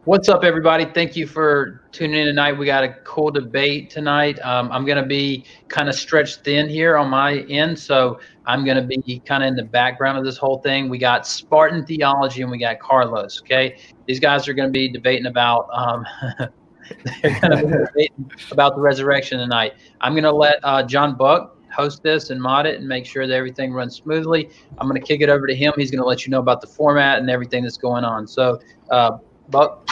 What's up, everybody? Thank you for tuning in tonight. We got a cool debate tonight. I'm going to be kind of stretched thin here on my end, so I'm going to be kind of in the background of this whole thing. We got Spartan Theology and we got Carlos, okay? These guys are going to be debating about they're going to be debating about the resurrection tonight. I'm going to let John Buck host this and mod it and make sure that everything runs smoothly. I'm going to kick it over to him. He's going to let you know about the format and everything that's going on. So, Buck.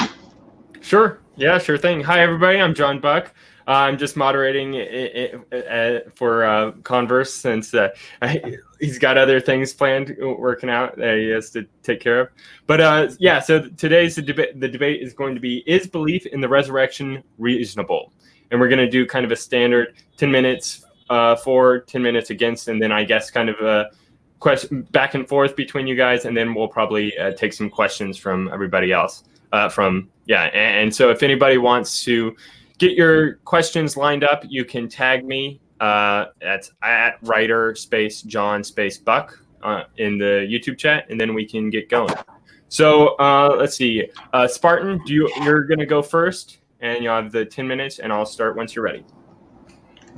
Sure. Yeah, sure thing. Hi, everybody. I'm John Buck. I'm just moderating for Converse since he's got other things planned, working out that he has to take care of. But yeah, so today's the debate is going to be, is belief in the resurrection reasonable? And we're going to do kind of a standard 10 minutes for, 10 minutes against, and then I guess kind of a question back and forth between you guys, and then we'll probably take some questions from everybody else. And so if anybody wants to get your questions lined up, you can tag me at writer John Buck in the YouTube chat, and then we can get going. So let's see, Spartan, you're gonna go first, and you'll have the 10 minutes, and I'll start once you're ready.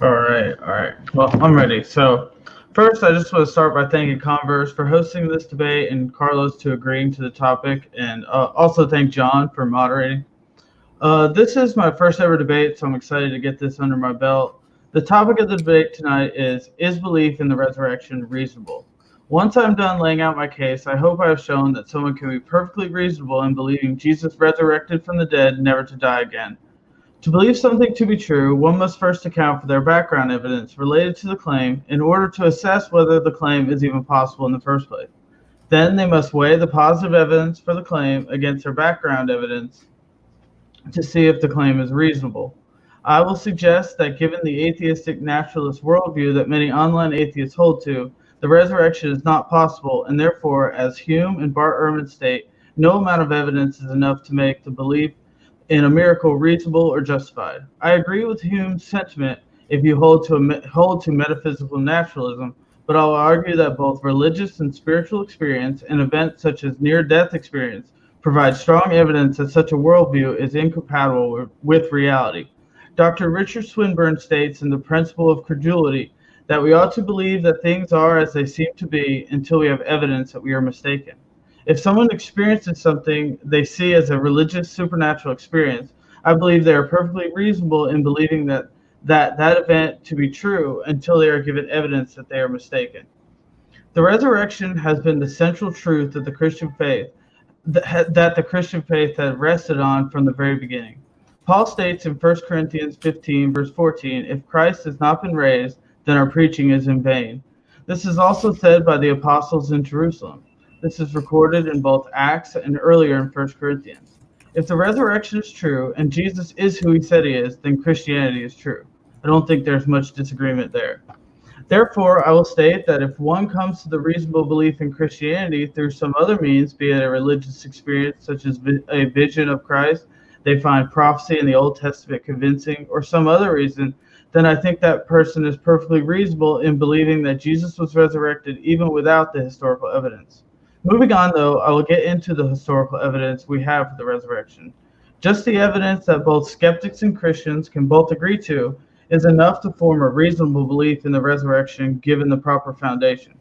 All right. Well, I'm ready. So first, I just want to start by thanking Converse for hosting this debate and Carlos to agreeing to the topic, and also thank John for moderating. This is my first ever debate, so I'm excited to get this under my belt. The topic of the debate tonight is belief in the resurrection reasonable? Once I'm done laying out my case, I hope I have shown that someone can be perfectly reasonable in believing Jesus resurrected from the dead, never to die again. To believe something to be true, one must first account for their background evidence related to the claim in order to assess whether the claim is even possible in the first place. Then they must weigh the positive evidence for the claim against their background evidence to see if the claim is reasonable. I will suggest that given the atheistic naturalist worldview that many online atheists hold to, the resurrection is not possible, and therefore, as Hume and Bart Ehrman state, no amount of evidence is enough to make the belief in a miracle reasonable or justified. I agree with Hume's sentiment if you hold to metaphysical naturalism, but I'll argue that both religious and spiritual experience and events such as near-death experience provide strong evidence that such a worldview is incompatible with reality. Dr. Richard Swinburne states in The Principle of Credulity that we ought to believe that things are as they seem to be until we have evidence that we are mistaken. If someone experiences something they see as a religious supernatural experience, I believe they are perfectly reasonable in believing that event to be true until they are given evidence that they are mistaken. The resurrection has been the central truth of the Christian faith that the Christian faith had rested on from the very beginning. Paul states in 1 Corinthians 15, verse 14, if Christ has not been raised, then our preaching is in vain. This is also said by the apostles in Jerusalem. This is recorded in both Acts and earlier in 1 Corinthians. If the resurrection is true and Jesus is who he said he is, then Christianity is true. I don't think there's much disagreement there. Therefore, I will state that if one comes to the reasonable belief in Christianity through some other means, be it a religious experience such as a vision of Christ, they find prophecy in the Old Testament convincing, or some other reason, then I think that person is perfectly reasonable in believing that Jesus was resurrected even without the historical evidence. Moving on, though, I will get into the historical evidence we have for the resurrection. Just the evidence that both skeptics and Christians can both agree to is enough to form a reasonable belief in the resurrection given the proper foundation.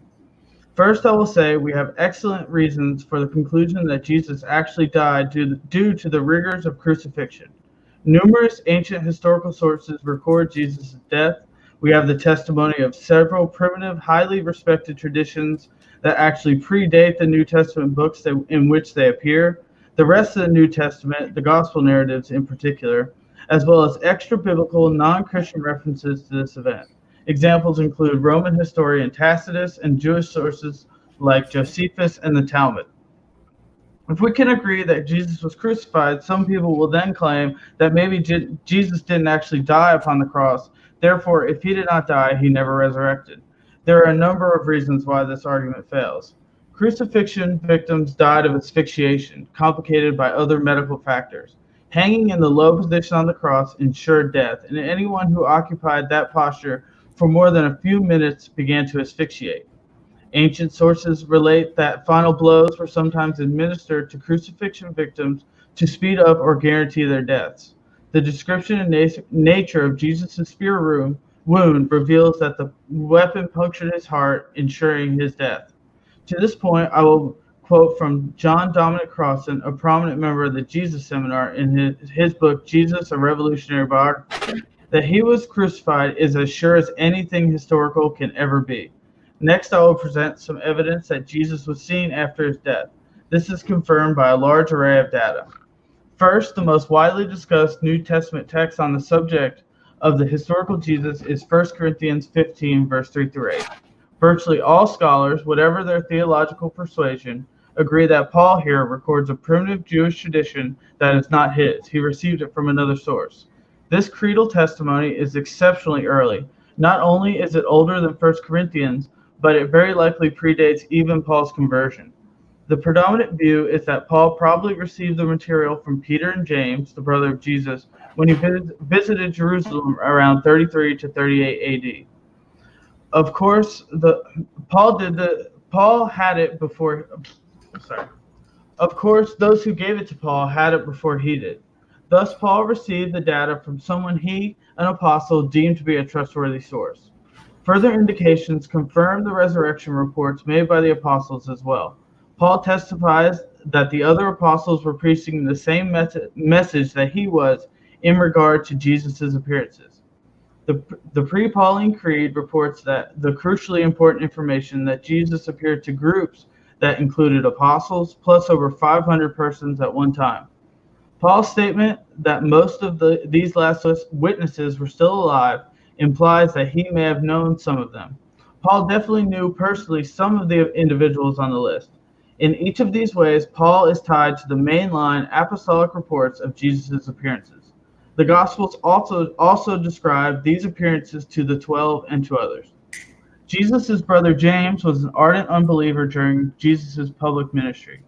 First, I will say we have excellent reasons for the conclusion that Jesus actually died due to the rigors of crucifixion. Numerous ancient historical sources record Jesus' death. We have the testimony of several primitive, highly respected traditions that actually predate the New Testament books in which they appear, the rest of the New Testament, the gospel narratives in particular, as well as extra-biblical, non-Christian references to this event. Examples include Roman historian Tacitus and Jewish sources like Josephus and the Talmud. If we can agree that Jesus was crucified, some people will then claim that maybe Jesus didn't actually die upon the cross. Therefore, if he did not die, he never resurrected. There are a number of reasons why this argument fails. Crucifixion victims died of asphyxiation, complicated by other medical factors. Hanging in the low position on the cross ensured death, and anyone who occupied that posture for more than a few minutes began to asphyxiate. Ancient sources relate that final blows were sometimes administered to crucifixion victims to speed up or guarantee their deaths. The description and nature of Jesus' spear wound reveals that the weapon punctured his heart, ensuring his death. To this point, I will quote from John Dominic Crossan, a prominent member of the Jesus Seminar, in his book, Jesus, a Revolutionary Biography, that he was crucified is as sure as anything historical can ever be. Next, I will present some evidence that Jesus was seen after his death. This is confirmed by a large array of data. First, the most widely discussed New Testament text on the subject of the historical Jesus is 1 Corinthians 15, verse 3 through 8. Virtually all scholars, whatever their theological persuasion, agree that Paul here records a primitive Jewish tradition that is not his. He received it from another source. This creedal testimony is exceptionally early. Not only is it older than 1 Corinthians, but it very likely predates even Paul's conversion. The predominant view is that Paul probably received the material from Peter and James, the brother of Jesus, when he visited Jerusalem around 33 to 38 AD. Of course, Paul had it before. Of course, those who gave it to Paul had it before he did. Thus, Paul received the data from someone he, an apostle, deemed to be a trustworthy source. Further indications confirm the resurrection reports made by the apostles as well. Paul testifies that the other apostles were preaching the same message that he was in regard to Jesus' appearances. The pre-Pauline Creed reports that the crucially important information that Jesus appeared to groups that included apostles plus over 500 persons at one time. Paul's statement that most of these last witnesses were still alive implies that he may have known some of them. Paul definitely knew personally some of the individuals on the list. In each of these ways, Paul is tied to the mainline apostolic reports of Jesus' appearances. The Gospels also describe these appearances to the 12 and to others. Jesus' brother James was an ardent unbeliever during Jesus' public ministry.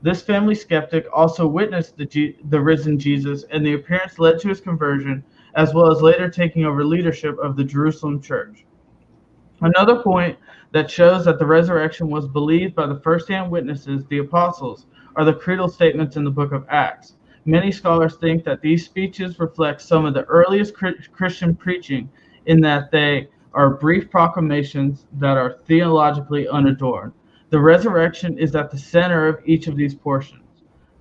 This family skeptic also witnessed the risen Jesus, and the appearance led to his conversion, as well as later taking over leadership of the Jerusalem church. Another point that shows that the resurrection was believed by the first-hand witnesses, the apostles, are the creedal statements in the book of Acts. Many scholars think that these speeches reflect some of the earliest Christian preaching in that they are brief proclamations that are theologically unadorned. The resurrection is at the center of each of these portions.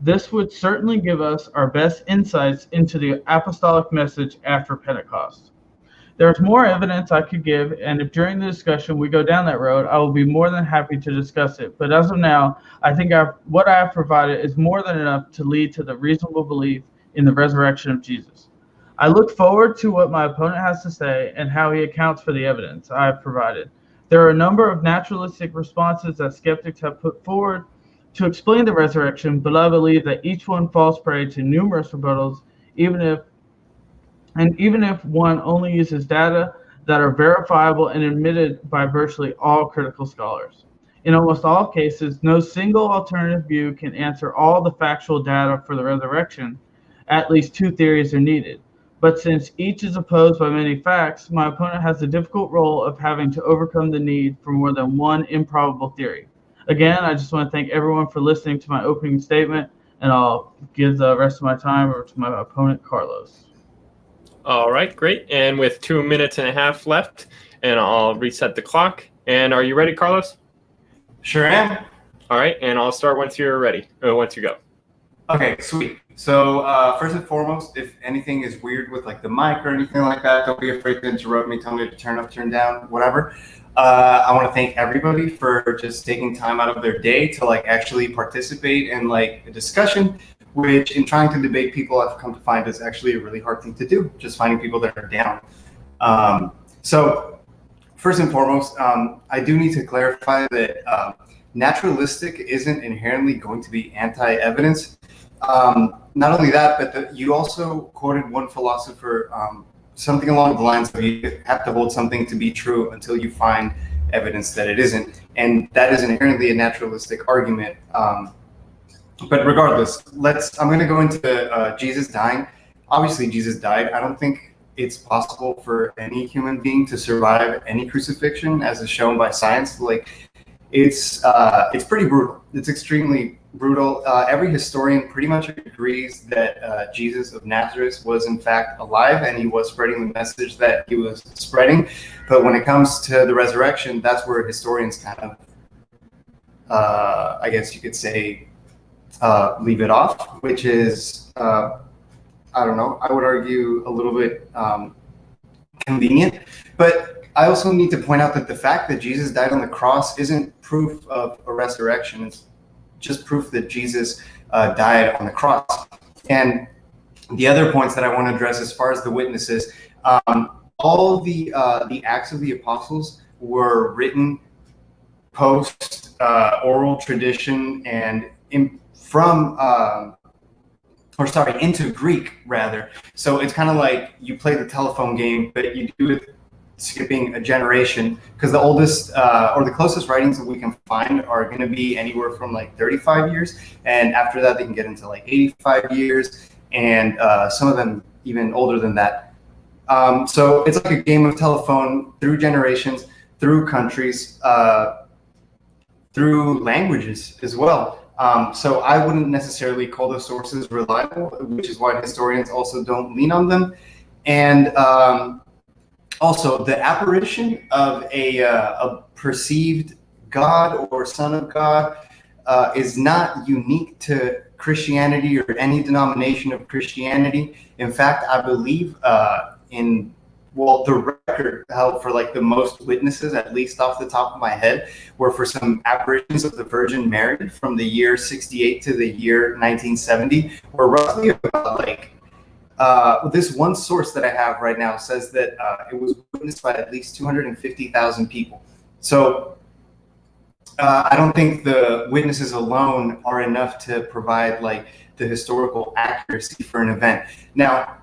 This would certainly give us our best insights into the apostolic message after Pentecost. There's more evidence I could give, and if during the discussion we go down that road, I will be more than happy to discuss it. But as of now, I think what I have provided is more than enough to lead to the reasonable belief in the resurrection of Jesus. I look forward to what my opponent has to say and how he accounts for the evidence I have provided. There are a number of naturalistic responses that skeptics have put forward to explain the resurrection, but I believe that each one falls prey to numerous rebuttals, even if one only uses data that are verifiable and admitted by virtually all critical scholars. In almost all cases, no single alternative view can answer all the factual data for the resurrection. At least two theories are needed. But since each is opposed by many facts, my opponent has the difficult role of having to overcome the need for more than one improbable theory. Again, I just want to thank everyone for listening to my opening statement, and I'll give the rest of my time over to my opponent, Carlos. All right, great. And with 2 minutes and a half left, and I'll reset the clock. And are you ready, Carlos? Sure am. All right, and I'll start once you're ready, once you go. Okay, sweet. So first and foremost, if anything is weird with like the mic or anything like that, don't be afraid to interrupt me, tell me to turn up, turn down, whatever. I want to thank everybody for just taking time out of their day to like actually participate in like a discussion, which in trying to debate people I've come to find is actually a really hard thing to do, just finding people that are down. So first and foremost, I do need to clarify that naturalistic isn't inherently going to be anti-evidence. Not only that, but you also quoted one philosopher, something along the lines of you have to hold something to be true until you find evidence that it isn't. And that is inherently a naturalistic argument. But regardless, I'm going to go into Jesus dying. Obviously, Jesus died. I don't think it's possible for any human being to survive any crucifixion, as is shown by science. Like, It's pretty brutal. It's extremely brutal. Every historian pretty much agrees that Jesus of Nazareth was in fact alive, and he was spreading the message that he was spreading. But when it comes to the resurrection, that's where historians kind of, I guess you could say, leave it off, which is, I don't know, I would argue a little bit convenient. But I also need to point out that the fact that Jesus died on the cross isn't proof of a resurrection. It's just proof that Jesus died on the cross. And the other points that I want to address as far as the witnesses, all the Acts of the Apostles were written post oral tradition and into Greek rather. So it's kind of like you play the telephone game, but you do it skipping a generation, because the oldest or the closest writings that we can find are going to be anywhere from like 35 years, and after that they can get into like 85 years, and some of them even older than that. So it's like a game of telephone through generations, through countries, through languages as well. So I wouldn't necessarily call those sources reliable, which is why historians also don't lean on them. And also, the apparition of a perceived God or Son of God is not unique to Christianity or any denomination of Christianity. In fact, I believe the record held for like the most witnesses, at least off the top of my head, were for some apparitions of the Virgin Mary from the year 68 to the year 1970, were roughly about like, this one source that I have right now says that it was witnessed by at least 250,000 people. So I don't think the witnesses alone are enough to provide like the historical accuracy for an event. Now,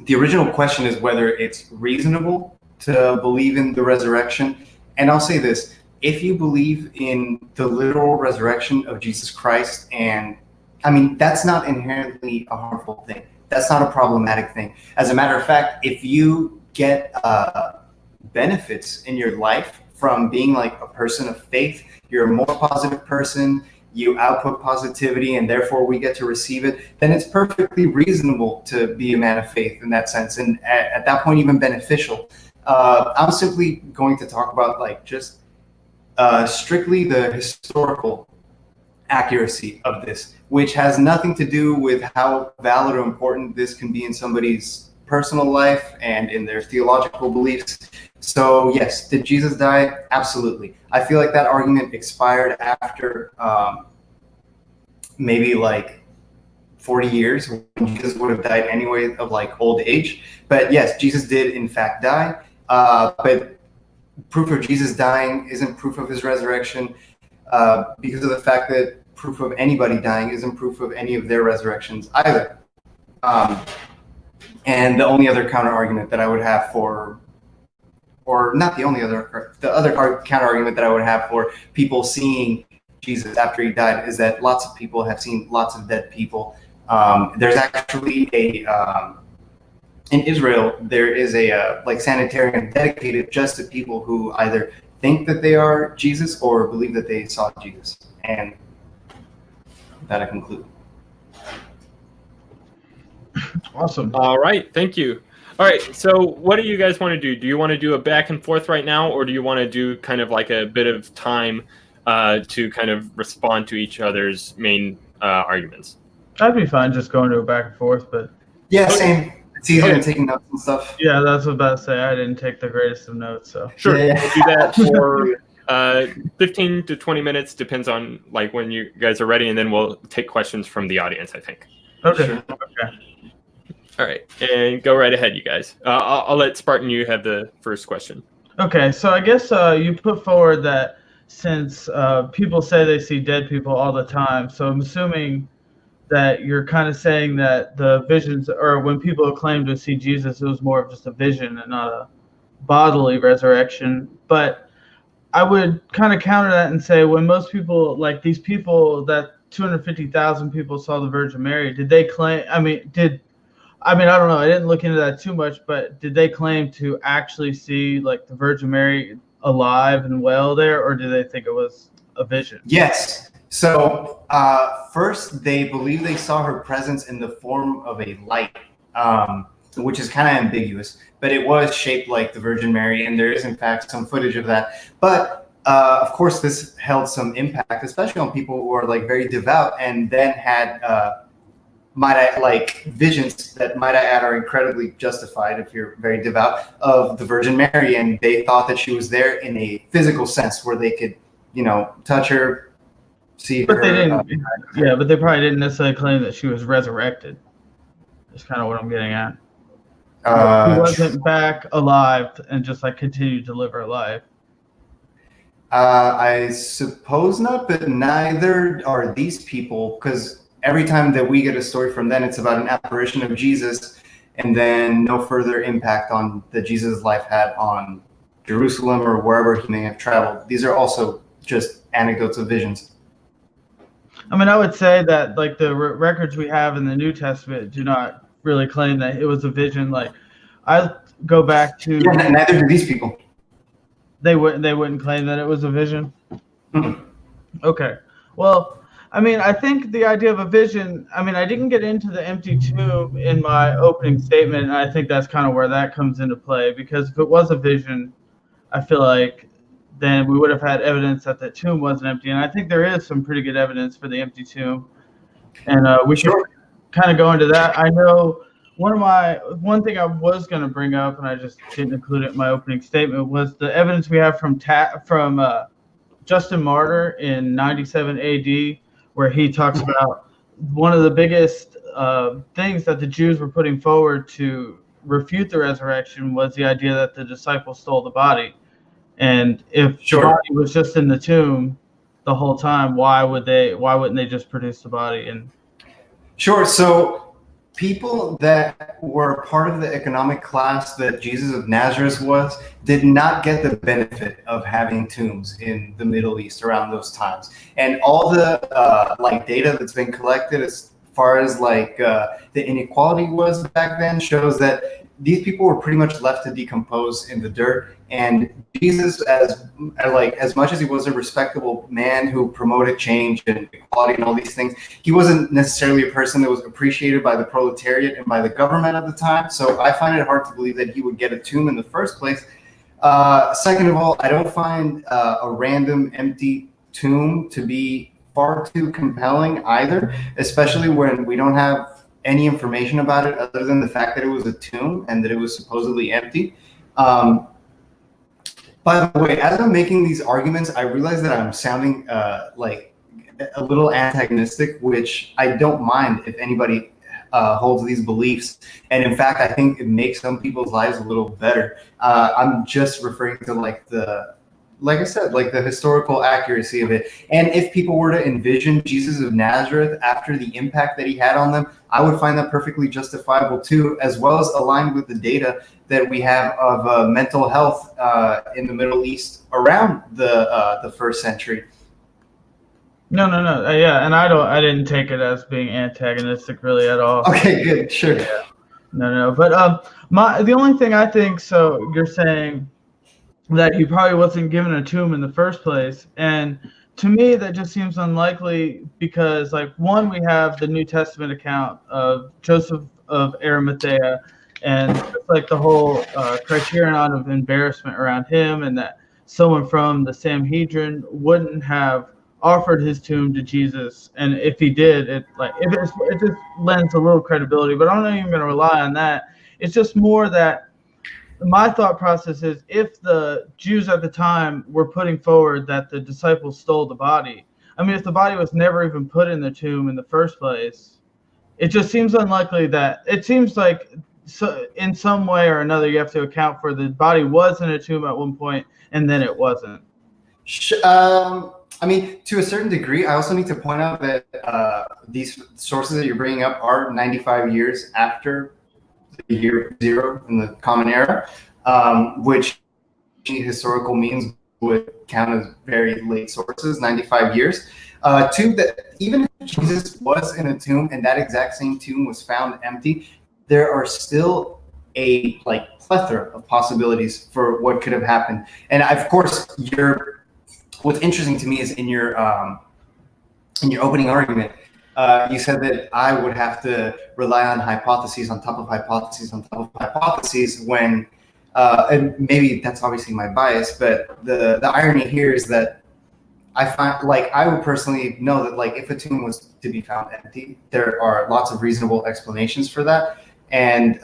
the original question is whether it's reasonable to believe in the resurrection. And I'll say this, if you believe in the literal resurrection of Jesus Christ, and I mean, that's not inherently a harmful thing. That's not a problematic thing. As a matter of fact, if you get benefits in your life from being like a person of faith, you're a more positive person, you output positivity, and therefore we get to receive it, then it's perfectly reasonable to be a man of faith in that sense, and at that point even beneficial. I'm simply going to talk about like just strictly the historical accuracy of this, which has nothing to do with how valid or important this can be in somebody's personal life and in their theological beliefs. So yes, did Jesus die? Absolutely. I feel like that argument expired after maybe like 40 years, when Jesus would have died anyway of like old age. But yes, Jesus did in fact die. But proof of Jesus dying isn't proof of his resurrection, because of the fact that proof of anybody dying isn't proof of any of their resurrections either. And the only other counter argument that I would have for, or not the only other, the other counter argument that I would have for people seeing Jesus after he died is that lots of people have seen lots of dead people. There's actually in Israel, there is a like sanitarium dedicated just to people who either think that they are Jesus or believe that they saw Jesus. And that I conclude. Awesome. All right, thank you. All right, so what do you guys want to do? Do you want to do a back and forth right now, or do you want to do kind of like a bit of time to kind of respond to each other's main arguments? That'd be fine, just going to a back and forth, but yeah, same. It's easier than taking notes and stuff. Yeah, that's what I was about to say. I didn't take the greatest of notes, so sure. Yeah. We'll do that for 15 to 20 minutes, depends on like when you guys are ready, and then we'll take questions from the audience, I think. Okay. Sure. Okay. All right, and go right ahead, you guys. I'll let Spartan, you have the first question. Okay, so I guess you put forward that since people say they see dead people all the time, so I'm assuming that you're kind of saying that the visions, or when people claim to see Jesus, it was more of just a vision and not a bodily resurrection. But I would kind of counter that and say, when most people, like these people, that 250,000 people saw the Virgin Mary, did they claim, I don't know, I didn't look into that too much, but did they claim to actually see like the Virgin Mary alive and well there, or do they think it was a vision? Yes. So first, they believe they saw her presence in the form of a light, which is kind of ambiguous, but it was shaped like the Virgin Mary, and there is in fact some footage of that. But of course, this held some impact, especially on people who are like very devout, and then had visions that, might I add, are incredibly justified if you're very devout, of the Virgin Mary, and they thought that she was there in a physical sense where they could, touch her, see but her. They didn't. Yeah, but they probably didn't necessarily claim that she was resurrected. That's kind of what I'm getting at. He wasn't back alive and just like continued to live her life. I suppose not, but neither are these people, because every time that we get a story from them, it's about an apparition of Jesus, and then no further impact on that Jesus' life had on Jerusalem or wherever he may have traveled. These are also just anecdotes of visions. I mean, I would say that like the records we have in the New Testament do not really claim that it was a vision. Like, I go back to neither do these people. They wouldn't claim that it was a vision. Mm-hmm. Okay. Well, I mean, I think the idea of a vision, I mean, I didn't get into the empty tomb in my opening statement, and I think that's kind of where that comes into play, because if it was a vision, I feel like then we would have had evidence that the tomb wasn't empty, and I think there is some pretty good evidence for the empty tomb, and we should kind of go into that. I know one thing I was going to bring up, and I just didn't include it in my opening statement, was the evidence we have from Justin Martyr in 97 AD, where he talks about one of the biggest things that the Jews were putting forward to refute the resurrection was the idea that the disciples stole the body. And if the body was just in the tomb the whole time, why wouldn't they just produce the body? And sure. So people that were part of the economic class that Jesus of Nazareth was did not get the benefit of having tombs in the Middle East around those times. And all the data that's been collected as far as the inequality was back then shows that these people were pretty much left to decompose in the dirt. And Jesus, as much as he was a respectable man who promoted change and equality and all these things, he wasn't necessarily a person that was appreciated by the proletariat and by the government at the time. So I find it hard to believe that he would get a tomb in the first place. Second of all, I don't find a random empty tomb to be far too compelling either, especially when we don't have any information about it other than the fact that it was a tomb and that it was supposedly empty. By the way, as I'm making these arguments, I realize that I'm sounding like a little antagonistic, which I don't mind if anybody holds these beliefs. And in fact, I think it makes some people's lives a little better. I'm just referring to like I said, the historical accuracy of it. And if people were to envision Jesus of Nazareth after the impact that he had on them, I would find that perfectly justifiable too, as well as aligned with the data that we have of mental health in the Middle East around the first century. No. Yeah, and I didn't take it as being antagonistic really at all. Okay, good, sure. Yeah. No. But the only thing I think, so you're saying that he probably wasn't given a tomb in the first place, and to me that just seems unlikely because, one, we have the New Testament account of Joseph of Arimathea, and the whole criterion of embarrassment around him, and that someone from the Sanhedrin wouldn't have offered his tomb to Jesus, and if he did, it just lends a little credibility. But I'm not even going to rely on that. It's just more that my thought process is, if the Jews at the time were putting forward that the disciples stole the body, I mean, if the body was never even put in the tomb in the first place, it just seems unlikely that it seems like in some way or another you have to account for the body was in a tomb at one point and then it wasn't. I mean, to a certain degree, I also need to point out that these sources that you're bringing up are 95 years after the year zero in the Common Era, which historical means would count as very late sources, 95 years. Two, that even if Jesus was in a tomb and that exact same tomb was found empty, there are still a like plethora of possibilities for what could have happened. And of course, what's interesting to me is in your opening argument, you said that I would have to rely on hypotheses on top of hypotheses on top of hypotheses when, and maybe that's obviously my bias, but the irony here is that I find, like, I would personally know that, like, if a tomb was to be found empty, there are lots of reasonable explanations for that. And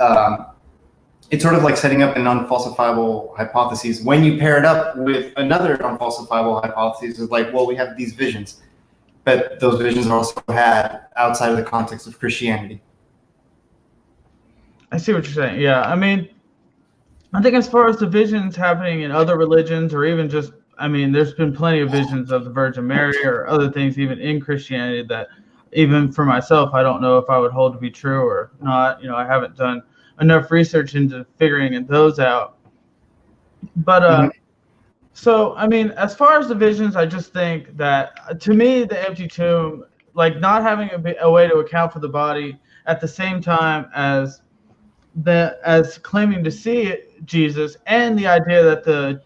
it's sort of like setting up an unfalsifiable hypothesis. When you pair it up with another unfalsifiable hypothesis, it's like, well, we have these visions, but those visions are also had outside of the context of Christianity. I see what you're saying. Yeah, I mean, I think as far as the visions happening in other religions, or even just, I mean, there's been plenty of visions of the Virgin Mary or other things, even in Christianity, that even for myself, I don't know if I would hold to be true or not. You know, I haven't done enough research into figuring those out. But so, I mean, as far as the visions, I just think that, to me, the empty tomb, like not having a way to account for the body at the same time as claiming to see Jesus, and the idea that the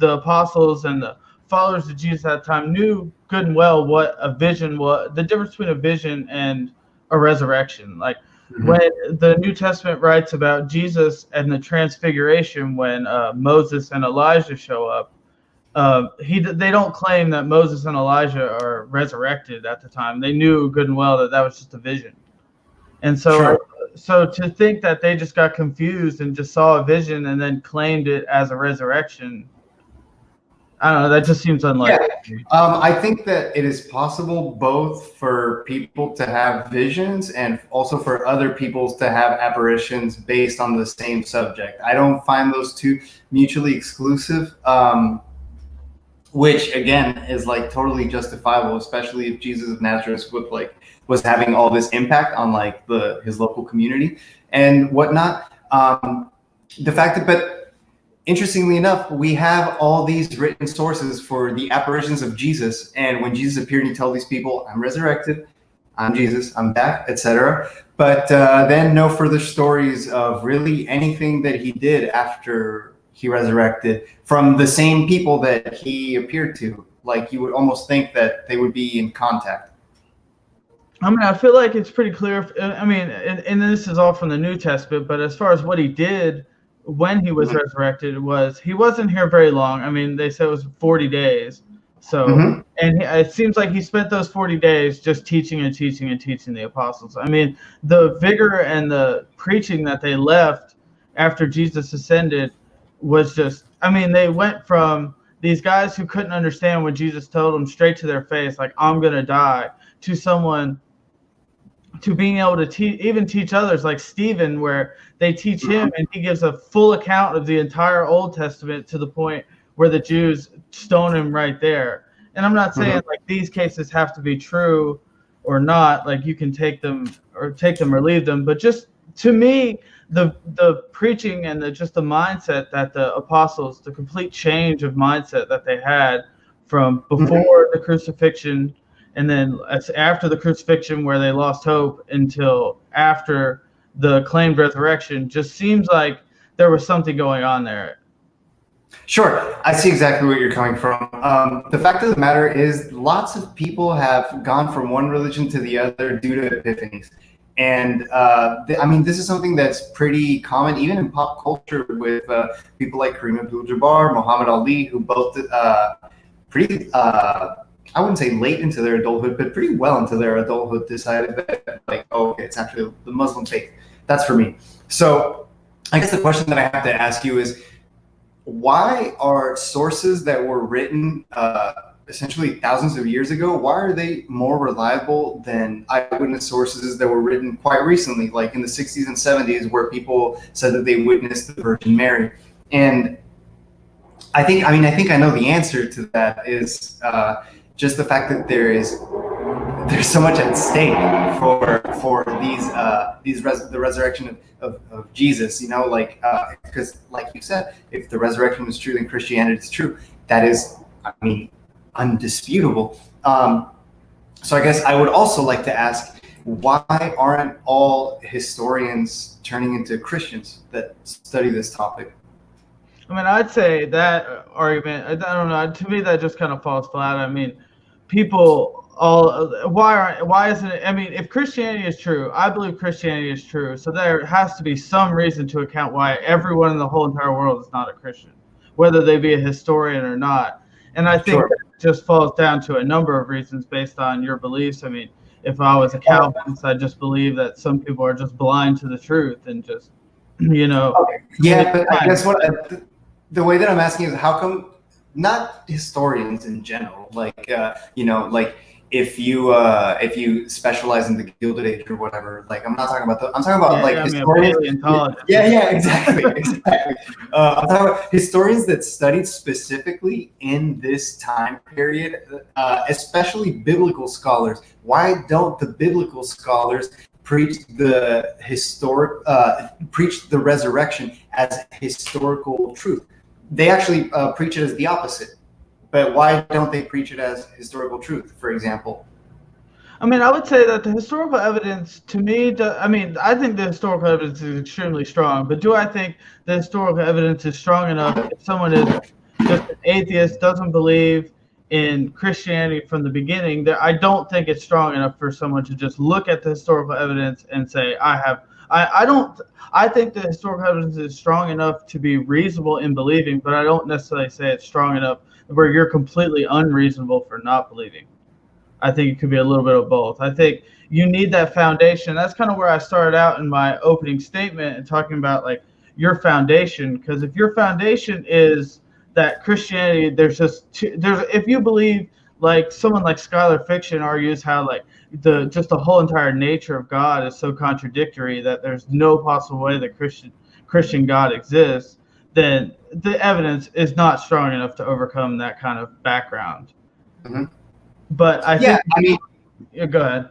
apostles and the followers of Jesus at the time knew good and well what a vision was, the difference between a vision and a resurrection. Like when the New Testament writes about Jesus and the transfiguration, when Moses and Elijah show up, they don't claim that Moses and Elijah are resurrected at the time. They knew good and well that was just a vision. And so, Sure. So to think that they just got confused and just saw a vision and then claimed it as a resurrection, I don't know, that just seems unlikely. Yeah. I think that it is possible both for people to have visions and also for other people to have apparitions based on the same subject. I don't find those two mutually exclusive, which again is like totally justifiable, especially if Jesus of Nazareth was having all this impact on like his local community and whatnot. The fact that, but interestingly enough, we have all these written sources for the apparitions of Jesus, and when Jesus appeared, he told these people, "I'm resurrected, I'm Jesus, I'm back," etc. But then no further stories of really anything that he did after he resurrected from the same people that he appeared to. Like, you would almost think that they would be in contact. I mean, I feel like it's pretty clear. I mean, and this is all from the New Testament, but as far as what he did when he was resurrected, he wasn't here very long. I mean, they said it was 40 days. So, and it seems like he spent those 40 days just teaching and teaching and teaching the apostles. I mean, the vigor and the preaching that they left after Jesus ascended was just, I mean, they went from these guys who couldn't understand what Jesus told them straight to their face, like, I'm going to die, to being able to even teach others, like Stephen, where they teach him and he gives a full account of the entire Old Testament to the point where the Jews stone him right there. And I'm not saying like these cases have to be true or not, like you can take them or leave them, but just to me, the preaching and the mindset that the apostles, the complete change of mindset that they had from before the crucifixion, and then after the crucifixion where they lost hope until after the claimed resurrection, just seems like there was something going on there. Sure, I see exactly where you're coming from. The fact of the matter is lots of people have gone from one religion to the other due to epiphanies. And I mean, this is something that's pretty common even in pop culture with people like Kareem Abdul-Jabbar, Muhammad Ali, who both pretty I wouldn't say late into their adulthood, but pretty well into their adulthood decided that, like, oh, okay, it's actually the Muslim faith. That's for me. So I guess the question that I have to ask you is, why are sources that were written essentially thousands of years ago, why are they more reliable than eyewitness sources that were written quite recently, like in the 60s and 70s, where people said that they witnessed the Virgin Mary? And I think I know the answer to that is just the fact that there's so much at stake for the resurrection of Jesus, you know, like because like you said, if the resurrection is true, then Christianity is true. That is, I mean, undisputable. So I guess I would also like to ask, why aren't all historians turning into Christians that study this topic? I mean, I'd say that argument, I don't know, to me that just kind of falls flat. I mean, people why isn't it, I mean, if Christianity is true, I believe Christianity is true, so there has to be some reason to account why everyone in the whole entire world is not a Christian, whether they be a historian or not. And I think that just falls down to a number of reasons based on your beliefs. I mean, if I was a Calvinist, I just believe that some people are just blind to the truth and just, Yeah, but I guess the way that I'm asking is, how come not historians in general, like if you specialize in the Gilded Age or whatever, like I'm not talking about I'm talking about historians. Yeah, exactly. I'm talking about historians that studied specifically in this time period, especially biblical scholars. Why don't the biblical scholars preach the resurrection as historical truth? They actually preach it as the opposite. But why don't they preach it as historical truth, for example? I mean, I would say that the historical evidence, to me, I think the historical evidence is extremely strong. But do I think the historical evidence is strong enough if someone is just an atheist, doesn't believe in Christianity from the beginning? That I don't think it's strong enough for someone to just look at the historical evidence and say, I think the historical evidence is strong enough to be reasonable in believing, but I don't necessarily say it's strong enough where you're completely unreasonable for not believing. I think it could be a little bit of both. I think you need that foundation. That's kind of where I started out in my opening statement and talking about like your foundation. Because if your foundation is that Christianity, if you believe, like someone like Scholar Fiction argues how like the whole entire nature of God is so contradictory that there's no possible way that Christian God exists, then the evidence is not strong enough to overcome that kind of background. Mm-hmm. But go ahead.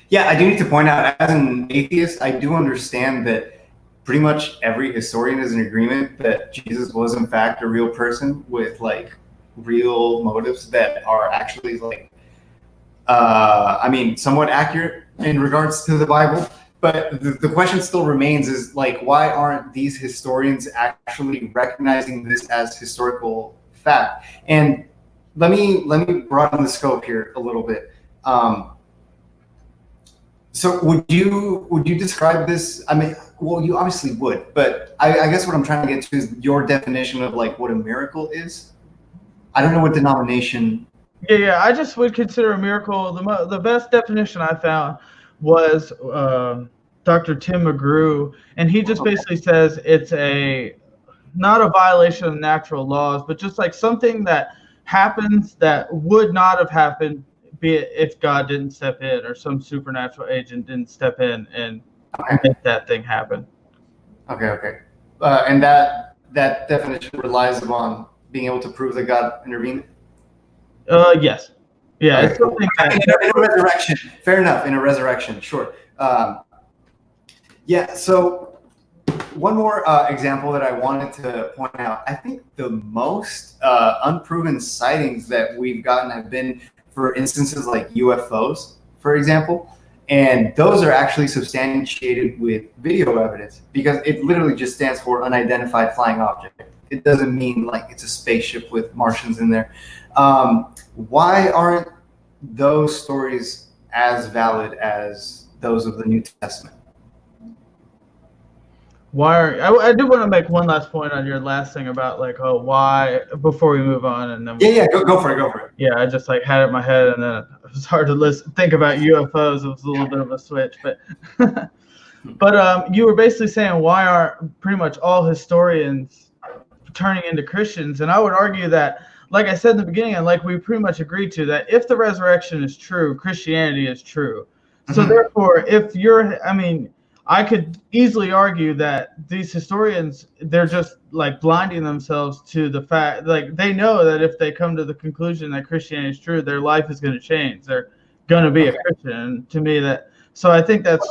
Yeah, I do need to point out, as an atheist, I do understand that pretty much every historian is in agreement that Jesus was in fact a real person with like real motives that are actually like, somewhat accurate in regards to the Bible. But the question still remains is like, why aren't these historians actually recognizing this as historical fact? And let me broaden the scope here a little bit. So would you describe this? I mean, well, you obviously would, but I guess what I'm trying to get to is your definition of like what a miracle is. I don't know what denomination. Yeah, I just would consider a miracle. The best definition I found was Dr. Tim McGrew, and he just basically says it's not a violation of natural laws, but just like something that happens that would not have happened, be it if God didn't step in or some supernatural agent didn't step in and make that thing happen. Okay. And that definition relies upon being able to prove that God intervened? Yes. Yeah. Okay. It's something in a resurrection. Fair enough. In a resurrection. Sure. So one more example that I wanted to point out. I think the most unproven sightings that we've gotten have been for instances like UFOs, for example. And those are actually substantiated with video evidence because it literally just stands for unidentified flying object. It doesn't mean like it's a spaceship with Martians in there. Why aren't those stories as valid as those of the New Testament? I do want to make one last point on your last thing about like, why, before we move on, and then go for it. Yeah, I just like had it in my head, and then it was hard to think about UFOs. It was a little bit of a switch, but you were basically saying why aren't pretty much all historians turning into Christians? And I would argue that, like I said in the beginning, and like we pretty much agreed to, that if the resurrection is true, Christianity is true. Mm-hmm. So therefore, I could easily argue that these historians, they're just like blinding themselves to the fact, like they know that if they come to the conclusion that Christianity is true, their life is going to change. They're going to be a Christian. To me, so I think that's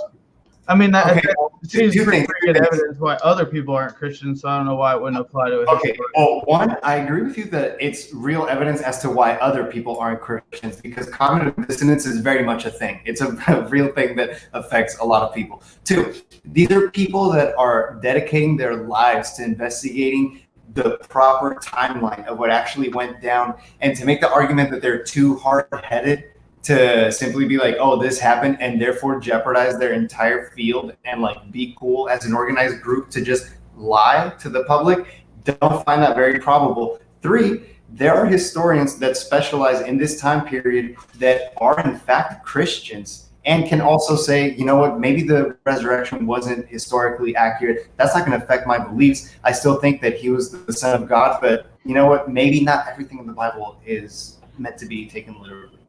I mean, that seems two pretty things. good evidence why other people aren't Christians, so I don't know why it wouldn't apply to it. Okay, well, one, I agree with you that it's real evidence as to why other people aren't Christians, because cognitive dissonance is very much a thing. It's a real thing that affects a lot of people. Two, these are people that are dedicating their lives to investigating the proper timeline of what actually went down, and to make the argument that they're too hard-headed to simply be like, oh, this happened, and therefore jeopardize their entire field and like be cool as an organized group to just lie to the public, don't find that very probable. Three, there are historians that specialize in this time period that are in fact Christians and can also say, you know what, maybe the resurrection wasn't historically accurate. That's not going to affect my beliefs. I still think that he was the Son of God, but you know what, maybe not everything in the Bible is meant to be taken literally.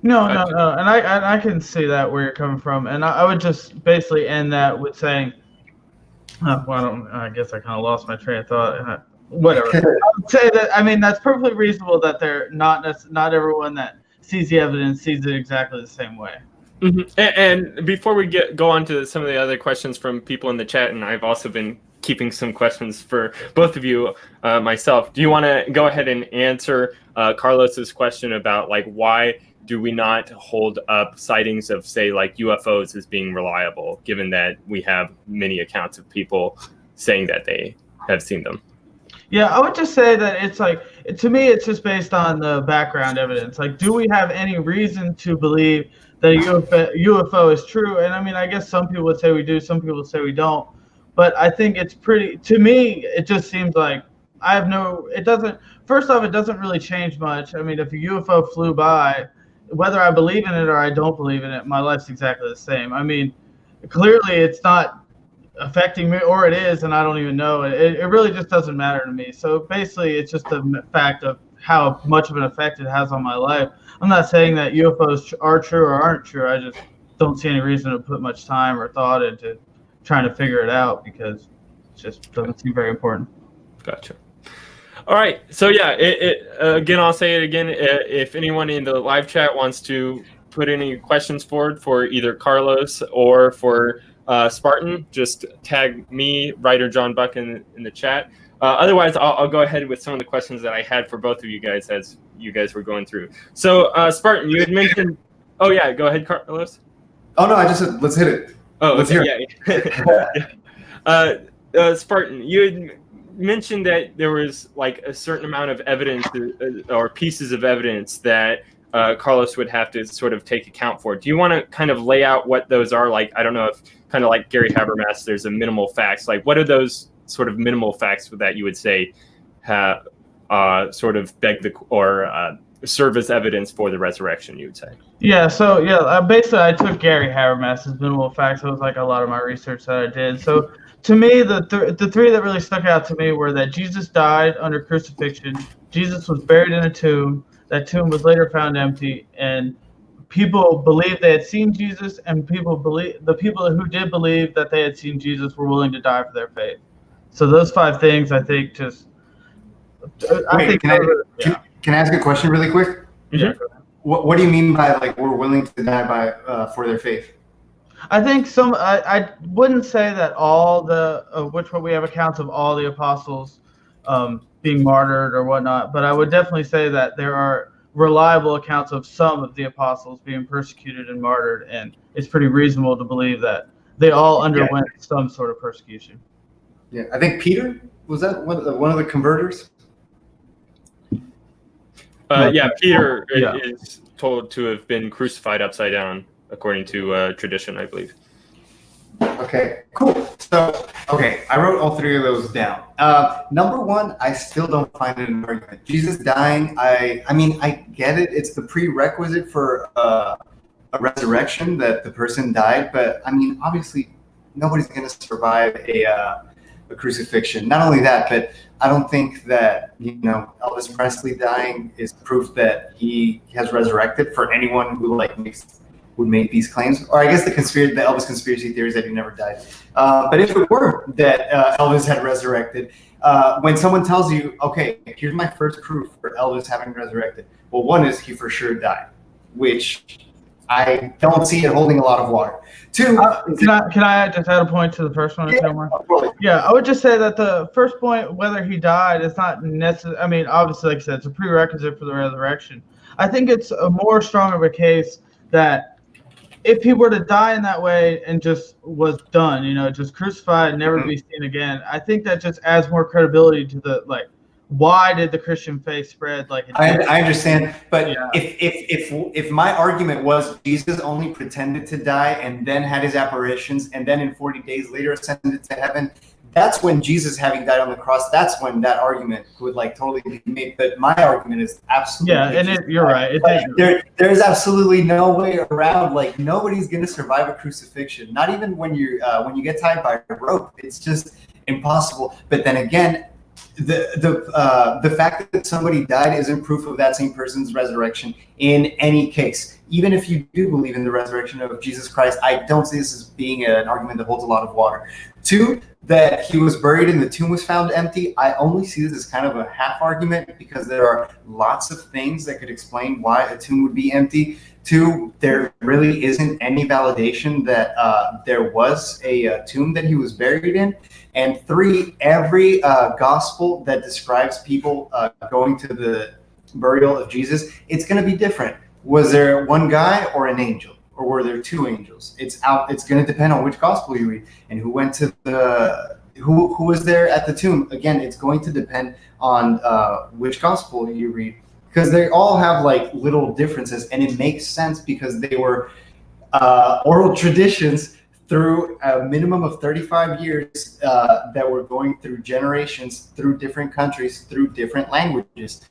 No, and I can see that where you're coming from, and I would just basically end that with saying, I guess I kind of lost my train of thought. Whatever. I would say that, I mean, that's perfectly reasonable that they're not everyone that sees the evidence sees it exactly the same way. Mm-hmm. And before we go on to some of the other questions from people in the chat, and I've also been keeping some questions for both of you myself. Do you want to go ahead and answer Carlos's question about like why do we not hold up sightings of, say, like UFOs as being reliable, given that we have many accounts of people saying that they have seen them? Yeah, I would just say that it's like, to me, it's just based on the background evidence. Like, do we have any reason to believe that a UFO is true? And I mean, I guess some people would say we do, some people would say we don't. But I think it's pretty, to me, it just seems like first off, it doesn't really change much. I mean, if a UFO flew by, whether I believe in it or I don't believe in it, my life's exactly the same. I mean, clearly it's not affecting me, or it is, and I don't even know. It really just doesn't matter to me. So basically, it's just a fact of how much of an effect it has on my life. I'm not saying that UFOs are true or aren't true. I just don't see any reason to put much time or thought into trying to figure it out, because it just doesn't seem very important. Gotcha. All right. So yeah, again, I'll say it again. If anyone in the live chat wants to put any questions forward for either Carlos or for Spartan, just tag me, writer John Buck, in the chat. Otherwise, I'll go ahead with some of the questions that I had for both of you guys as you guys were going through. So Spartan, you had mentioned. Oh yeah, go ahead, Carlos. Oh no, I just said let's hit it. Oh, let's hear it. Yeah. Spartan, you had mentioned that there was like a certain amount of evidence or pieces of evidence that Carlos would have to sort of take account for. Do you want to kind of lay out what those are? Like, I don't know if kind of like Gary Habermas, there's a minimal facts. Like, what are those sort of minimal facts that you would say sort of beg or serve as evidence for the resurrection, you would say? Yeah, so basically I took Gary Habermas's minimal facts. It was like a lot of my research that I did. So to me, the three that really stuck out to me were that Jesus died under crucifixion, Jesus was buried in a tomb, that tomb was later found empty, and people believed they had seen Jesus, and the people who did believe that they had seen Jesus were willing to die for their faith. So those 5 things, I think, just. Can I ask a question really quick? Yeah. What do you mean by like we're willing to die by for their faith? I think I wouldn't say that all we have accounts of all the apostles being martyred or whatnot, but I would definitely say that there are reliable accounts of some of the apostles being persecuted and martyred, and it's pretty reasonable to believe that they all underwent some sort of persecution. Yeah, I think Peter, was that one of the converters? Peter is told to have been crucified upside down, according to tradition, I believe. Okay, cool. So, I wrote all 3 of those down. Number 1, I still don't find it an argument. Jesus dying, I mean, I get it. It's the prerequisite for a resurrection that the person died. But, I mean, obviously, nobody's going to survive a crucifixion. Not only that, but I don't think that, Elvis Presley dying is proof that he has resurrected for anyone who would make these claims. Or I guess the Elvis conspiracy theory is that he never died. But if it were that Elvis had resurrected, when someone tells you, okay, here's my first proof for Elvis having resurrected, well, one is he for sure died, which I don't see it holding a lot of water. Two, can I just add a point to the first one? Yeah, I would just say that the first point, whether he died, is not necessary. I mean, obviously, like I said, it's a prerequisite for the resurrection. I think it's a more strong of a case that if he were to die in that way and just was done, just crucified and never be seen again, I think that just adds more credibility to the why did the Christian faith spread like it did? I understand, but if my argument was Jesus only pretended to die and then had his apparitions and then in 40 days later ascended to heaven, that's when Jesus having died on the cross, that's when that argument would totally be made. But my argument is absolutely you're right. There's absolutely no way around. Nobody's gonna survive a crucifixion. Not even when you get tied by a rope. It's just impossible. But then again, the fact that somebody died isn't proof of that same person's resurrection in any case. Even if you do believe in the resurrection of Jesus Christ, I don't see this as being an argument that holds a lot of water. Two, that he was buried and the tomb was found empty, I only see this as kind of a half argument because there are lots of things that could explain why a tomb would be empty. Two, there really isn't any validation that there was a tomb that he was buried in. And three, every gospel that describes people going to the burial of Jesus, it's going to be different. Was there one guy or an angel? Or were there two angels? It's going to depend on which gospel you read and who went to who was there at the tomb. Again, it's going to depend on which gospel you read, because they all have little differences, and it makes sense because they were oral traditions through a minimum of 35 years that were going through generations, through different countries, through different languages.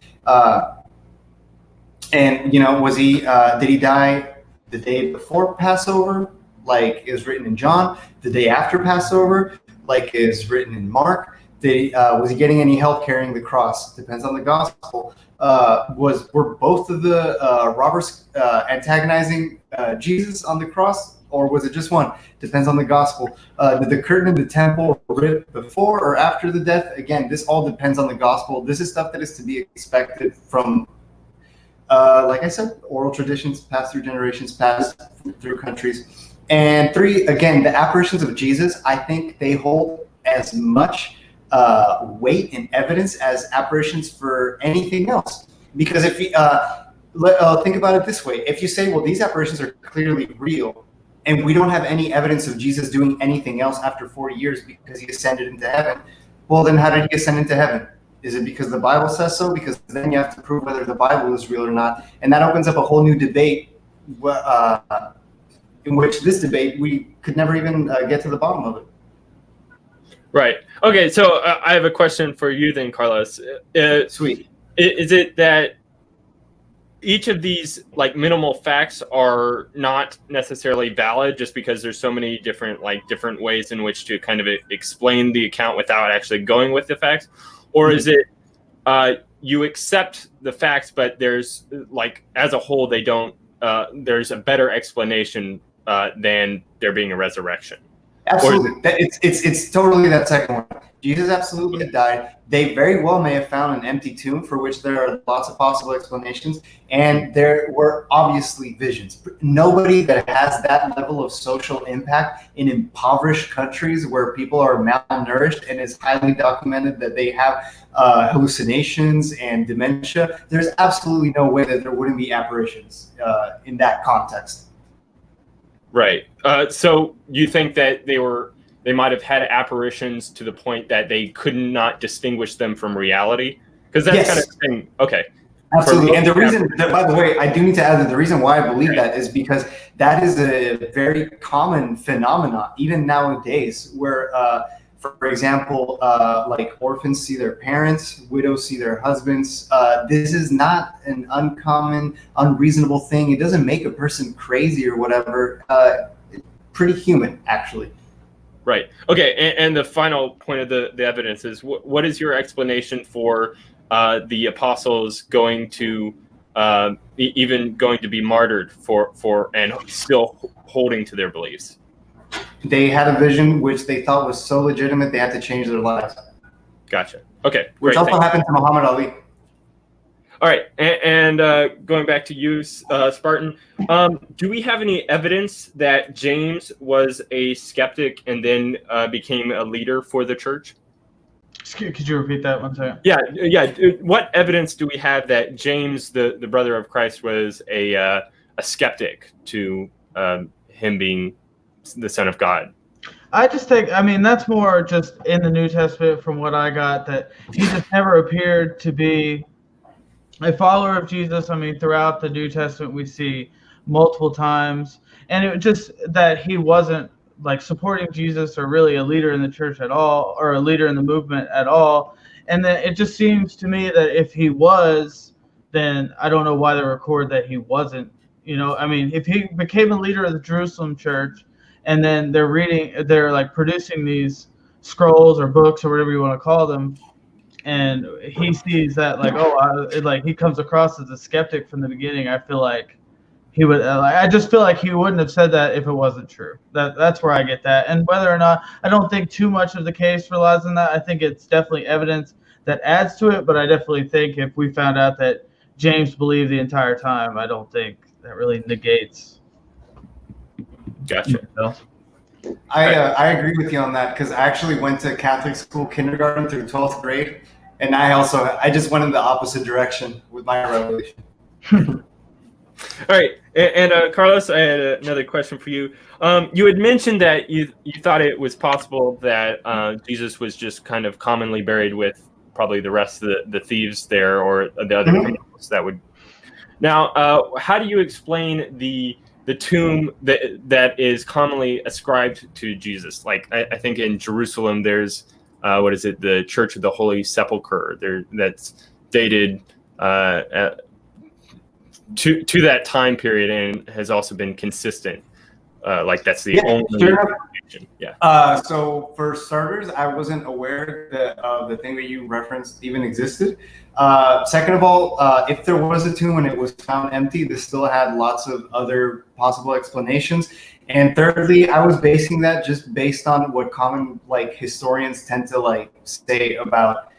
And was he? Did he die the day before Passover, like is written in John? The day after Passover, like is written in Mark? Was he getting any help carrying the cross? Depends on the gospel. Were both of the robbers antagonizing Jesus on the cross, or was it just one? Depends on the gospel. Did the curtain of the temple rip before or after the death? Again, this all depends on the gospel. This is stuff that is to be expected from, like I said, oral traditions passed through generations, passed through countries. And three, again, the apparitions of Jesus, I think they hold as much weight and evidence as apparitions for anything else. Because if you think about it this way, if you say, well, these apparitions are clearly real, and we don't have any evidence of Jesus doing anything else after 40 years because he ascended into heaven, well, then how did he ascend into heaven? Is it because the Bible says so? Because then you have to prove whether the Bible is real or not. And that opens up a whole new debate in which this debate, we could never even get to the bottom of it. Right. Okay, so I have a question for you then, Carlos. Sweet. Is it that each of these minimal facts are not necessarily valid just because there's so many different ways in which to kind of explain the account without actually going with the facts? Or is it you accept the facts, but there's as a whole, they don't, there's a better explanation than there being a resurrection? Absolutely. It's totally that second one. Jesus absolutely died. They very well may have found an empty tomb for which there are lots of possible explanations. And there were obviously visions. Nobody that has that level of social impact in impoverished countries where people are malnourished and it's highly documented that they have hallucinations and dementia, there's absolutely no way that there wouldn't be apparitions in that context. Right. So you think that they might have had apparitions to the point that they could not distinguish them from reality? Because that's kind of thing. Okay. Absolutely. And the reason, by the way, I do need to add that the reason why I believe that is because that is a very common phenomenon, even nowadays, where, for example, orphans see their parents, widows see their husbands. This is not an uncommon, unreasonable thing. It doesn't make a person crazy or whatever. Pretty human, actually. Right. Okay. And the final point of the evidence is what is your explanation for the apostles going to even going to be martyred for and still holding to their beliefs? They had a vision which they thought was so legitimate they had to change their lives. Gotcha. Okay. Which also happened to Muhammad Ali. All right, and going back to you, Spartan, do we have any evidence that James was a skeptic and then became a leader for the church? Could you repeat that one second? Yeah. What evidence do we have that James, the brother of Christ, was a skeptic to him being the Son of God? I just think, that's more just in the New Testament from what I got, that he just never appeared to be a follower of Jesus. Throughout the New Testament, we see multiple times, and it just that he wasn't like supporting Jesus or really a leader in the church at all, or a leader in the movement at all. And then it just seems to me that if he was, then I don't know why they record that he wasn't. If he became a leader of the Jerusalem church, and then they're like producing these scrolls or books or whatever you want to call them, and he sees that he comes across as a skeptic from the beginning, I feel like he would. I just feel like he wouldn't have said that if it wasn't true. That's where I get that. And whether or not, I don't think too much of the case relies on that. I think it's definitely evidence that adds to it, but I definitely think if we found out that James believed the entire time, I don't think that really negates. Gotcha. I agree with you on that, because I actually went to Catholic school kindergarten through 12th grade, and I just went in the opposite direction with my revelation. All right, and Carlos, I had another question for you. You had mentioned that you thought it was possible that Jesus was just kind of commonly buried with probably the rest of the thieves there, or the other criminals that would. Now, how do you explain the tomb that is commonly ascribed to Jesus? Like I think in Jerusalem, there's the Church of the Holy Sepulchre there that's dated to that time period and has also been consistent. That's the only. Sure. Yeah. So for starters, I wasn't aware that the thing that you referenced even existed. Second of all, if there was a tomb and it was found empty, this still had lots of other possible explanations. And thirdly, I was basing that just based on what common historians tend to say about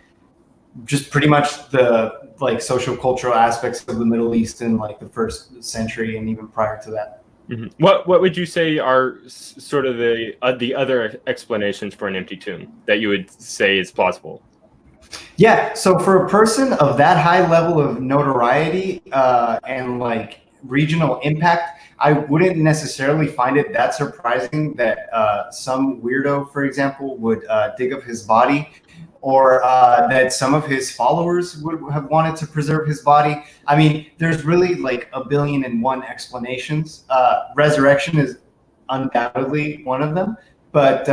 just pretty much the social cultural aspects of the Middle East in the first century and even prior to that. Mm-hmm. What would you say are sort of the other explanations for an empty tomb that you would say is plausible? Yeah, so for a person of that high level of notoriety and regional impact, I wouldn't necessarily find it that surprising that some weirdo, for example, would dig up his body, or that some of his followers would have wanted to preserve his body. There's really 1,000,000,001 explanations. Resurrection is undoubtedly one of them, but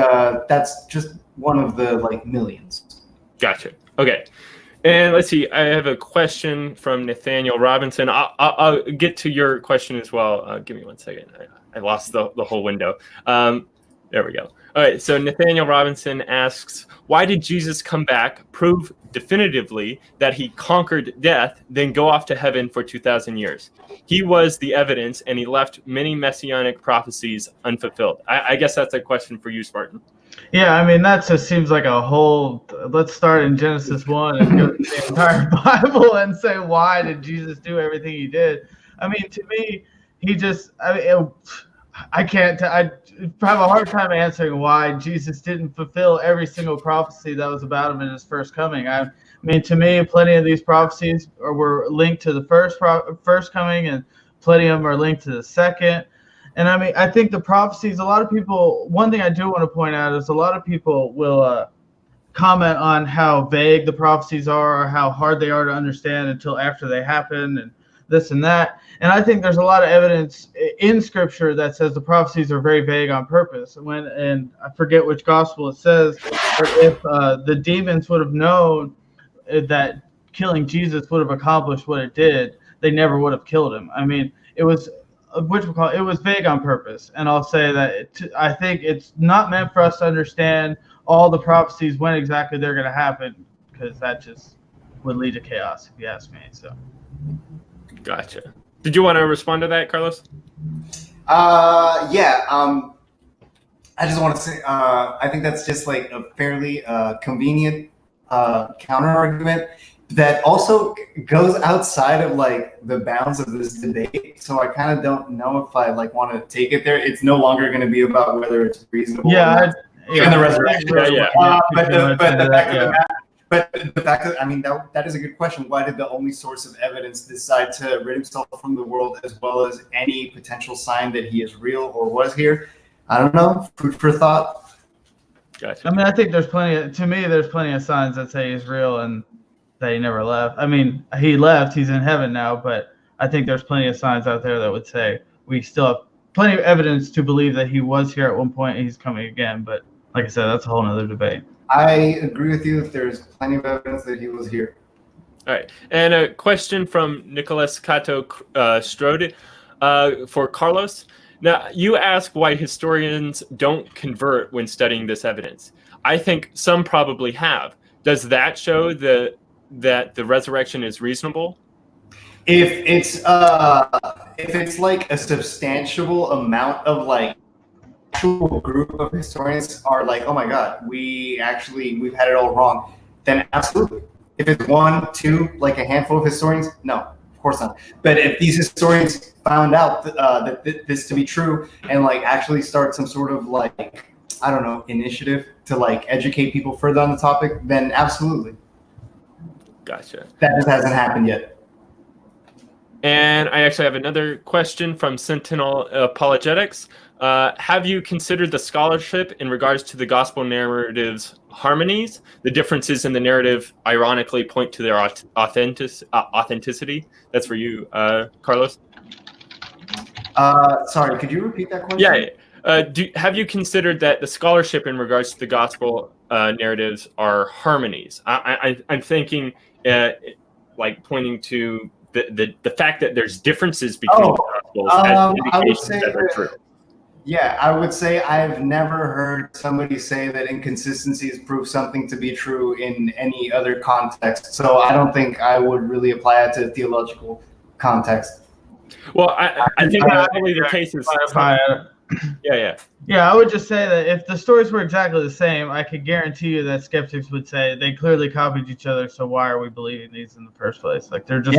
that's just one of the millions. Gotcha. Okay. And let's see. I have a question from Nathaniel Robinson. I'll get to your question as well. Give me 1 second. I lost the whole window. There we go. All right. So Nathaniel Robinson asks, why did Jesus come back, prove definitively that he conquered death, then go off to heaven for 2,000 years? He was the evidence, and he left many messianic prophecies unfulfilled. I guess that's a question for you, Spartan. Yeah, that just seems like a whole. Let's start in Genesis 1 and go through the entire Bible and say, why did Jesus do everything he did? To me, he just. I can't. I have a hard time answering why Jesus didn't fulfill every single prophecy that was about him in his first coming. To me, plenty of these prophecies were linked to the first coming, and plenty of them are linked to the second. And I think the prophecies, a lot of people, one thing I do want to point out is a lot of people will comment on how vague the prophecies are, or how hard they are to understand until after they happen, and this and that. And I think there's a lot of evidence in Scripture that says the prophecies are very vague on purpose. And I forget which gospel it says, but if the demons would have known that killing Jesus would have accomplished what it did, they never would have killed him. It was it was vague on purpose. And I'll say that I think it's not meant for us to understand all the prophecies when exactly they're going to happen, because that just would lead to chaos, if you ask me. So. Gotcha. Did you want to respond to that, Carlos? Yeah. I just want to say, I think that's just a fairly convenient counter argument. that also goes outside of like the bounds of this debate. So I kind of don't know if I like want to take it there. It's no longer going to be about whether it's reasonable. Yeah, and the resurrection. But the fact that, I mean, that is a good question. Why did the only source of evidence decide to rid himself from the world as well as any potential sign that he is real or was here? I don't know. Food for thought. Gotcha. I mean, I think there's plenty of signs that say he's real and that he never left. I mean, he left, he's in heaven now, but I think there's plenty of signs out there that would say we still have plenty of evidence to believe that he was here at one point and he's coming again. But like I said, that's a whole nother debate. I agree with you. There's plenty of evidence that he was here. All right. And a question from Nicholas Cato Strode for Carlos. Now, you ask why historians don't convert when studying this evidence. I think some probably have. Does that show that the resurrection is reasonable? If it's like a substantial amount of like actual group of historians are like, oh my God, we've had it all wrong, then absolutely. If it's one, two, like a handful of historians, no, of course not. But if these historians found out that this to be true and like actually start some sort of like, I don't know, initiative to like educate people further on the topic, then absolutely. Gotcha. That just hasn't happened yet. And I actually have another question from Sentinel Apologetics. Have you considered the scholarship in regards to the gospel narrative's harmonies? The differences in the narrative ironically point to their authenticity. That's for you, Carlos. Sorry, could you repeat that question? Yeah. Have you considered that the scholarship in regards to the gospel narratives are harmonies? I'm thinking like pointing to the fact that there's differences between the gospels as indications that they're true. Yeah, I would say I've never heard somebody say that inconsistencies prove something to be true in any other context. So I don't think I would really apply it to a theological context. Well, I think probably the case is. Yeah, I would just say that if the stories were exactly the same, I could guarantee you that skeptics would say they clearly copied each other, so why are we believing these in the first place? Like, they're just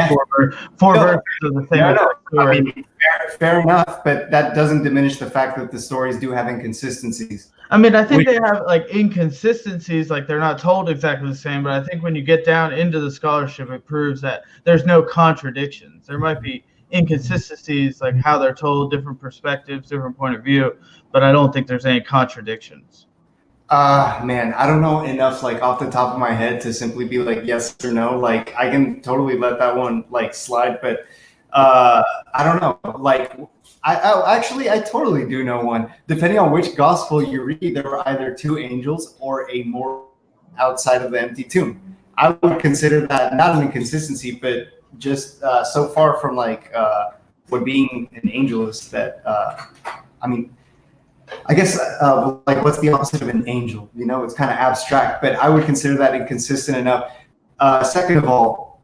four verses of the same story. I mean, fair enough, but that doesn't diminish the fact that the stories do have inconsistencies. I mean, I think they have, like, inconsistencies, like they're not told exactly the same, but I think when you get down into the scholarship, it proves that there's no contradictions. There might be inconsistencies, like how they're told, different perspectives, different point of view, but I don't think there's any contradictions. Man, I don't know enough like off the top of my head to simply be like yes or no. Like I can totally let that one like slide, but I don't know. Like I totally do know one. Depending on which gospel you read, there were either two angels or a more outside of the empty tomb. I would consider that not an inconsistency, but just so far from like what being an angel is that I mean, I guess like what's the opposite of an angel? You know, it's kind of abstract, but I would consider that inconsistent enough. Second of all,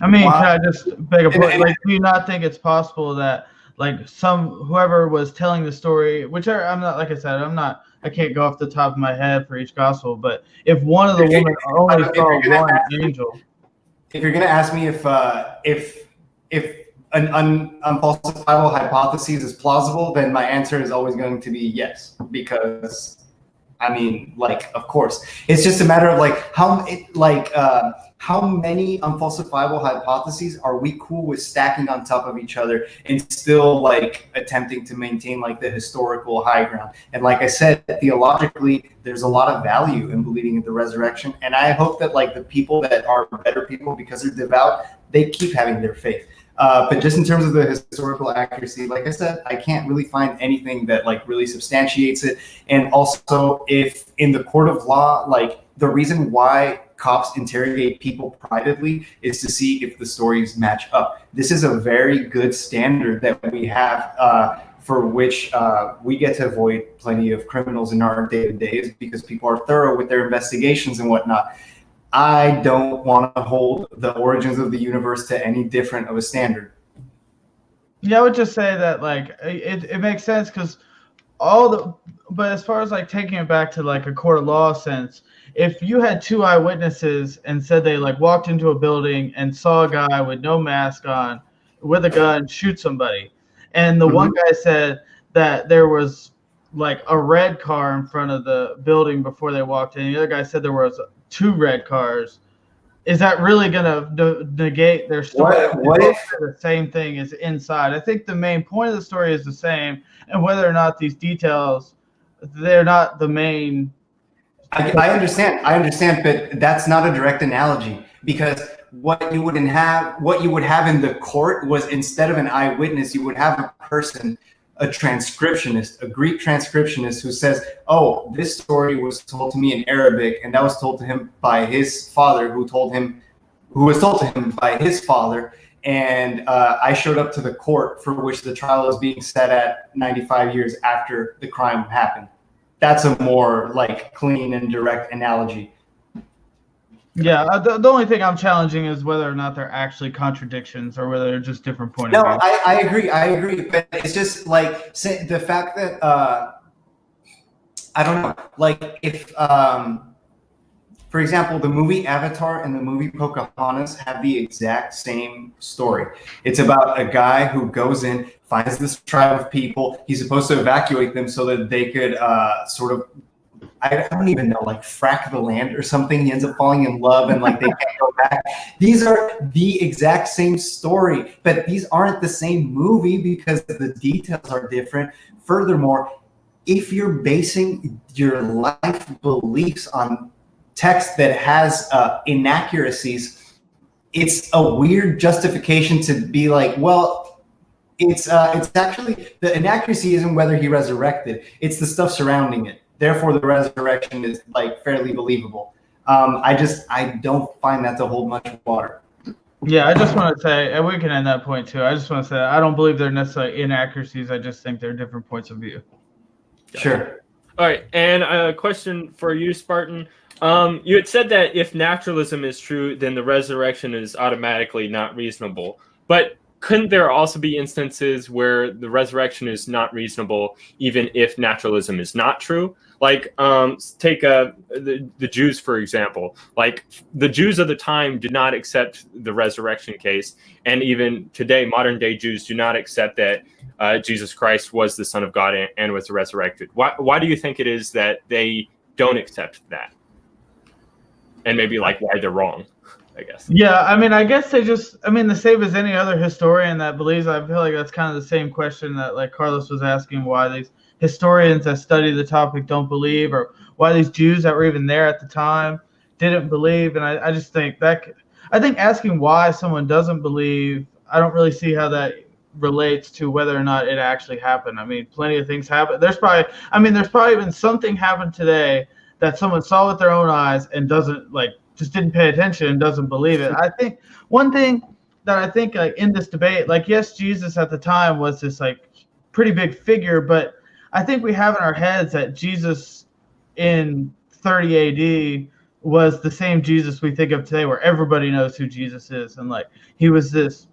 I mean, can I just beg a point? Like, do you not think it's possible that like whoever was telling the story, which I'm not, like I said, I can't go off the top of my head for each gospel, but if one of the women only saw one angel. If you're going to ask me if an unfalsifiable hypothesis is plausible, then my answer is always going to be yes, because I mean, like, of course, it's just a matter of like how many unfalsifiable hypotheses are we cool with stacking on top of each other and still like attempting to maintain like the historical high ground. And like I said, theologically, there's a lot of value in believing in the resurrection. And I hope that like the people that are better people because they're devout, they keep having their faith. But just in terms of the historical accuracy, like I said, I can't really find anything that like really substantiates it. And also, if in the court of law, like the reason why cops interrogate people privately is to see if the stories match up. This is a very good standard that we have for which we get to avoid plenty of criminals in our day-to-days because people are thorough with their investigations and whatnot. I don't want to hold the origins of the universe to any different of a standard. Yeah, I would just say that like it makes sense because but as far as like taking it back to like a court of law sense, if you had two eyewitnesses and said they like walked into a building and saw a guy with no mask on with a gun shoot somebody, and the one guy said that there was like a red car in front of the building before they walked in, the other guy said there was two red cars, is that really going to negate their story? What if the same thing is inside? I think the main point of the story is the same, and whether or not these details, they're not the main. I understand, but that's not a direct analogy, because what you would have in the court was, instead of an eyewitness, you would have a person, a transcriptionist, a Greek transcriptionist, who says, oh, this story was told to me in Arabic, and that was told to him by his father, who was told to him by his father, and I showed up to the court for which the trial is being set at 95 years after the crime happened. That's a more like clean and direct analogy. Yeah, the only thing I'm challenging is whether or not they're actually contradictions or whether they're just different point of view. No, I agree, but it's just like the fact that I don't know, like if for example, the movie Avatar and the movie Pocahontas have the exact same story. It's about a guy who goes in, finds this tribe of people. He's supposed to evacuate them so that they could sort of, I don't even know, like frack the land or something. He ends up falling in love and like they can't go back. These are the exact same story, but these aren't the same movie because the details are different. Furthermore, if you're basing your life beliefs on text that has inaccuracies, it's a weird justification to be like, well, it's actually, the inaccuracy isn't whether he resurrected, it's the stuff surrounding it. Therefore, the resurrection is like fairly believable. I don't find that to hold much water. Yeah, I just want to say, and we can end that point too. I just want to say, I don't believe they're necessarily inaccuracies. I just think they're different points of view. Sure. All right, and a question for you, Spartan. You had said that if naturalism is true, then the resurrection is automatically not reasonable. But couldn't there also be instances where the resurrection is not reasonable, even if naturalism is not true? Like, take the Jews, for example. Like, the Jews of the time did not accept the resurrection case. And even today, modern-day Jews do not accept that Jesus Christ was the Son of God and was resurrected. Why do you think it is that they don't accept that? And maybe like why they're wrong, I guess. Yeah, I mean, I guess they just, I mean, the same as any other historian that believes, I feel like that's kind of the same question that like Carlos was asking, why these historians that study the topic don't believe, or why these Jews that were even there at the time didn't believe. And I just think I think asking why someone doesn't believe, I don't really see how that relates to whether or not it actually happened. I mean, plenty of things happen. There's probably been something happened today that someone saw with their own eyes and doesn't just didn't pay attention and doesn't believe it. I think one thing that I think like in this debate, like, yes, Jesus at the time was this like pretty big figure, but I think we have in our heads that Jesus in 30 AD was the same Jesus we think of today, where everybody knows who Jesus is. And like, he was this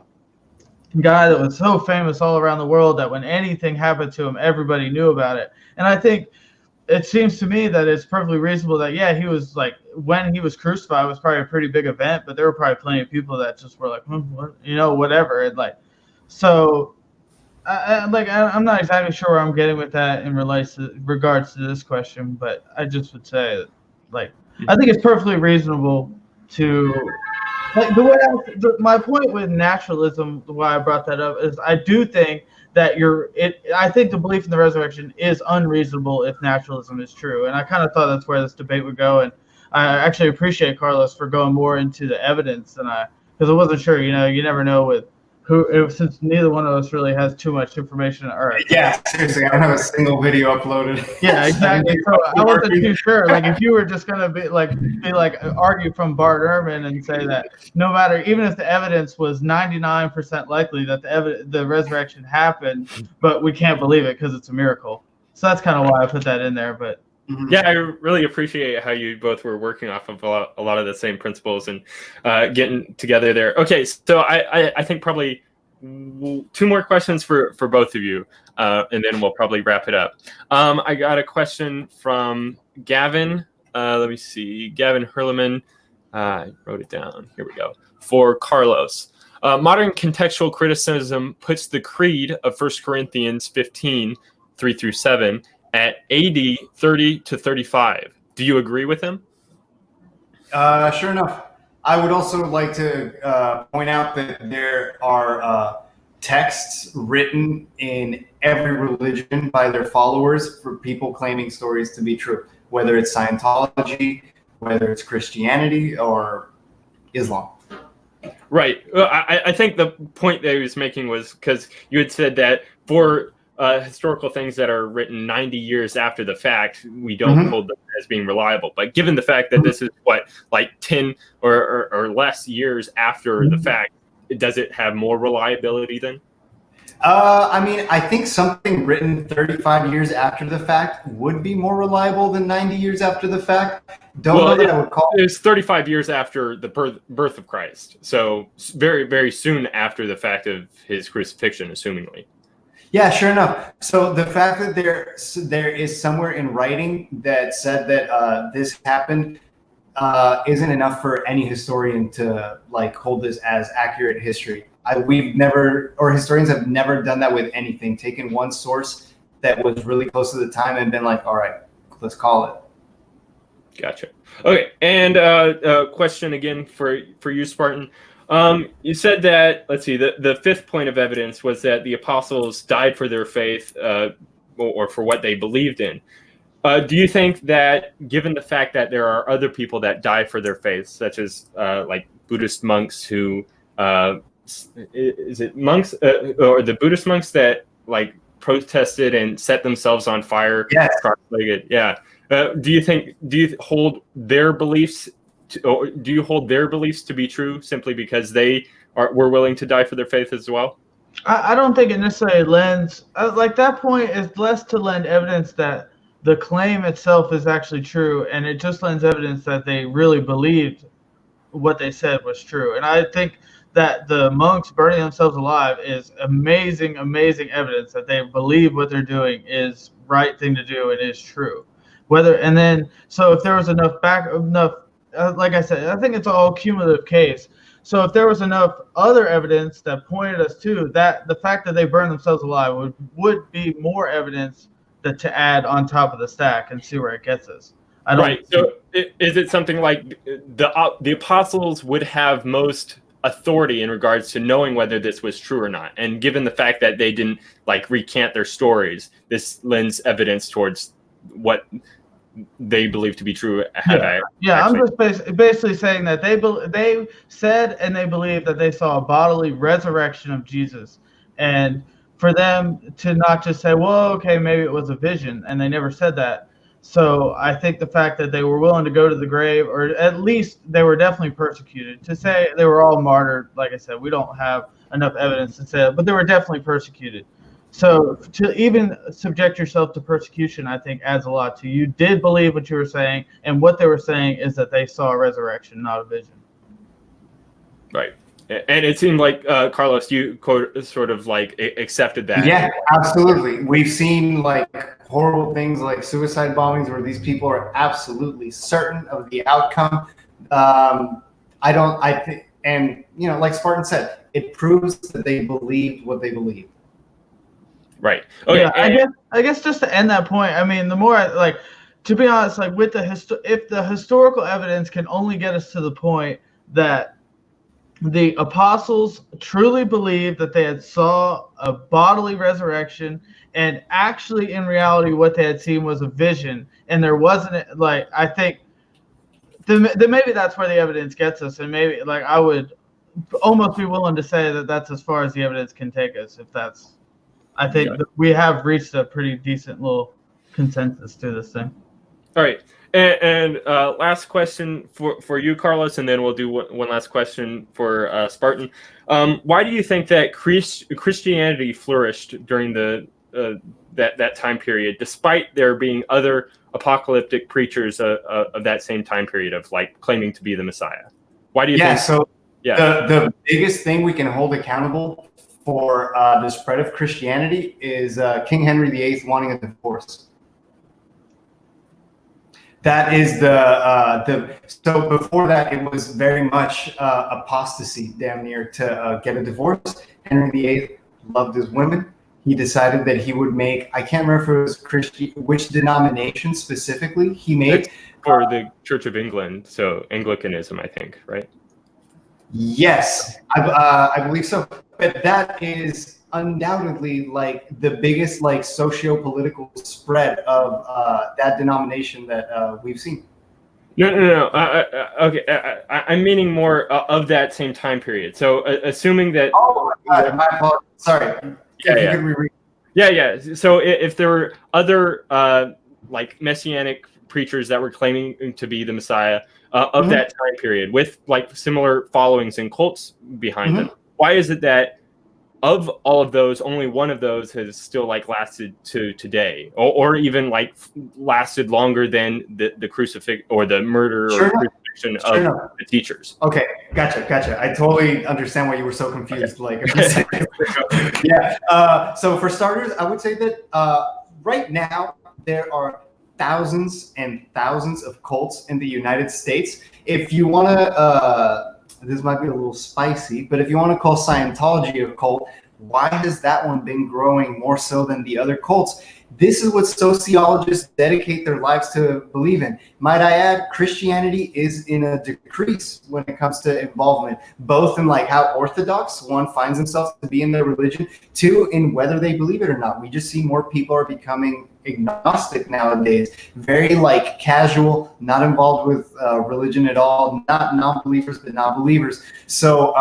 guy that was so famous all around the world that when anything happened to him, everybody knew about it. And I think it seems to me that it's perfectly reasonable that, yeah, he was like, when he was crucified, it was probably a pretty big event, but there were probably plenty of people that just were like, whatever. And like, so I'm not exactly sure where I'm getting with that in regards to this question, but I just would say that, like, I think it's perfectly reasonable to, like, my point with naturalism, why I brought that up, is I do think that I think the belief in the resurrection is unreasonable if naturalism is true. And I kind of thought that's where this debate would go. And I actually appreciate Carlos for going more into the evidence because I wasn't sure, you never know with since neither one of us really has too much information. All right. Yeah, seriously, I don't have a single video uploaded. Yeah, exactly. So I wasn't too sure. Like, if you were just gonna be like argue from Bart Ehrman and say that no matter, even if the evidence was 99% likely that the resurrection happened, but we can't believe it because it's a miracle. So that's kind of why I put that in there. But yeah, I really appreciate how you both were working off of a lot of the same principles and getting together there. Okay, so I think probably two more questions for both of you, and then we'll probably wrap it up. I got a question from Gavin. Let me see. Gavin Hurleman. I wrote it down. Here we go. For Carlos. Modern contextual criticism puts the creed of 1 Corinthians 15, 3-7 at AD 30 to 35. Do you agree with him? Sure enough. I would also like to point out that there are texts written in every religion by their followers for people claiming stories to be true, whether it's Scientology, whether it's Christianity, or Islam. Right. I think the point that he was making was because you had said that for historical things that are written 90 years after the fact, we don't hold them as being reliable. But given the fact that this is like 10 or less years after the fact, does it have more reliability then? I mean, I think something written 35 years after the fact would be more reliable than 90 years after the fact. Know that I would call it was 35 years after the birth of Christ. So very, very soon after the fact of his crucifixion, assumingly. Yeah, sure enough. So the fact that there is somewhere in writing that said that this happened isn't enough for any historian to hold this as accurate history. Historians have never done that with anything. Taken one source that was really close to the time and been like, all right, let's call it. Gotcha. Okay, and a question again for you, Spartan. You said that, let's see, the fifth point of evidence was that the apostles died for their faith or for what they believed in. Do you think that, given the fact that there are other people that die for their faith, such as like Buddhist monks who, is it monks or the Buddhist monks that protested and set themselves on fire? Yes. Cross-legged? Yeah. Do you hold their beliefs to be true simply because they were willing to die for their faith as well? I don't think it necessarily lends that point is less to lend evidence that the claim itself is actually true, and it just lends evidence that they really believed what they said was true. And I think that the monks burning themselves alive is amazing evidence that they believe what they're doing is right thing to do and is true. So if there was enough like I said, I think it's all cumulative case. So if there was enough other evidence that pointed us to that, the fact that they burned themselves alive would be more evidence to add on top of the stack and see where it gets us. So is it something like the apostles would have most authority in regards to knowing whether this was true or not? And given the fact that they didn't recant their stories, this lends evidence towards what they believe to be true. I'm just basically saying that they said and they believed that they saw a bodily resurrection of Jesus, and for them to not just say, well, okay, maybe it was a vision, and they never said that. So I think the fact that they were willing to go to the grave, or at least they were definitely persecuted. To say they were all martyred, like I said, we don't have enough evidence to say that, but they were definitely persecuted. So to even subject yourself to persecution, I think adds a lot to you. Did believe what you were saying, and what they were saying is that they saw a resurrection, not a vision. Right. And it seemed like, Carlos, you sort of accepted that. Yeah, absolutely. We've seen horrible things like suicide bombings where these people are absolutely certain of the outcome. And like Spartan said, it proves that they believed what they believed. Right. Okay. Yeah, I guess just to end that point, I mean, the more to be honest, with if the historical evidence can only get us to the point that the apostles truly believed that they had saw a bodily resurrection, and actually in reality what they had seen was a vision, and there wasn't I think then maybe that's where the evidence gets us, and maybe I would almost be willing to say that that's as far as the evidence can take us. I think that we have reached a pretty decent little consensus to this thing. All right. And last question for you, Carlos, and then we'll do one last question for Spartan. Why do you think that Christianity flourished during that time period, despite there being other apocalyptic preachers of that same time period of claiming to be the Messiah? Why do you think? So the biggest thing we can hold accountable for the spread of Christianity is King Henry VIII wanting a divorce. That is so before that, it was very much apostasy, damn near, to get a divorce. Henry VIII loved his women. He decided that he would make, I can't remember if it was Christian, which denomination specifically he made. For the Church of England, so Anglicanism, I think, right? Yes, I believe so. But that is undoubtedly like the biggest like socio-political spread of that denomination that we've seen. No. Okay, I'm meaning more of that same time period. So assuming that. Oh my God, my apologies. Sorry. Yeah. So if there were other like messianic preachers that were claiming to be the Messiah of that time period with like similar followings and cults behind them, why is it that of all of those, only one of those has still like lasted to today, or even like lasted longer than the crucifix or the murder or crucifixion of the teachers? Okay, gotcha. I totally understand why you were so confused. Okay. Like a few seconds ago. Yeah. So for starters, I would say that right now there are thousands and thousands of cults in the United States. If you want to. This might be a little spicy, but if you want to call Scientology a cult, why has that one been growing more so than the other cults? This is what sociologists dedicate their lives to believe in. Might I add, Christianity is in a decrease when it comes to involvement, both in like how orthodox one finds themselves to be in their religion, two, in whether they believe it or not. We just see more people are becoming agnostic nowadays, very like casual, not involved with religion at all, not non-believers, but non-believers. So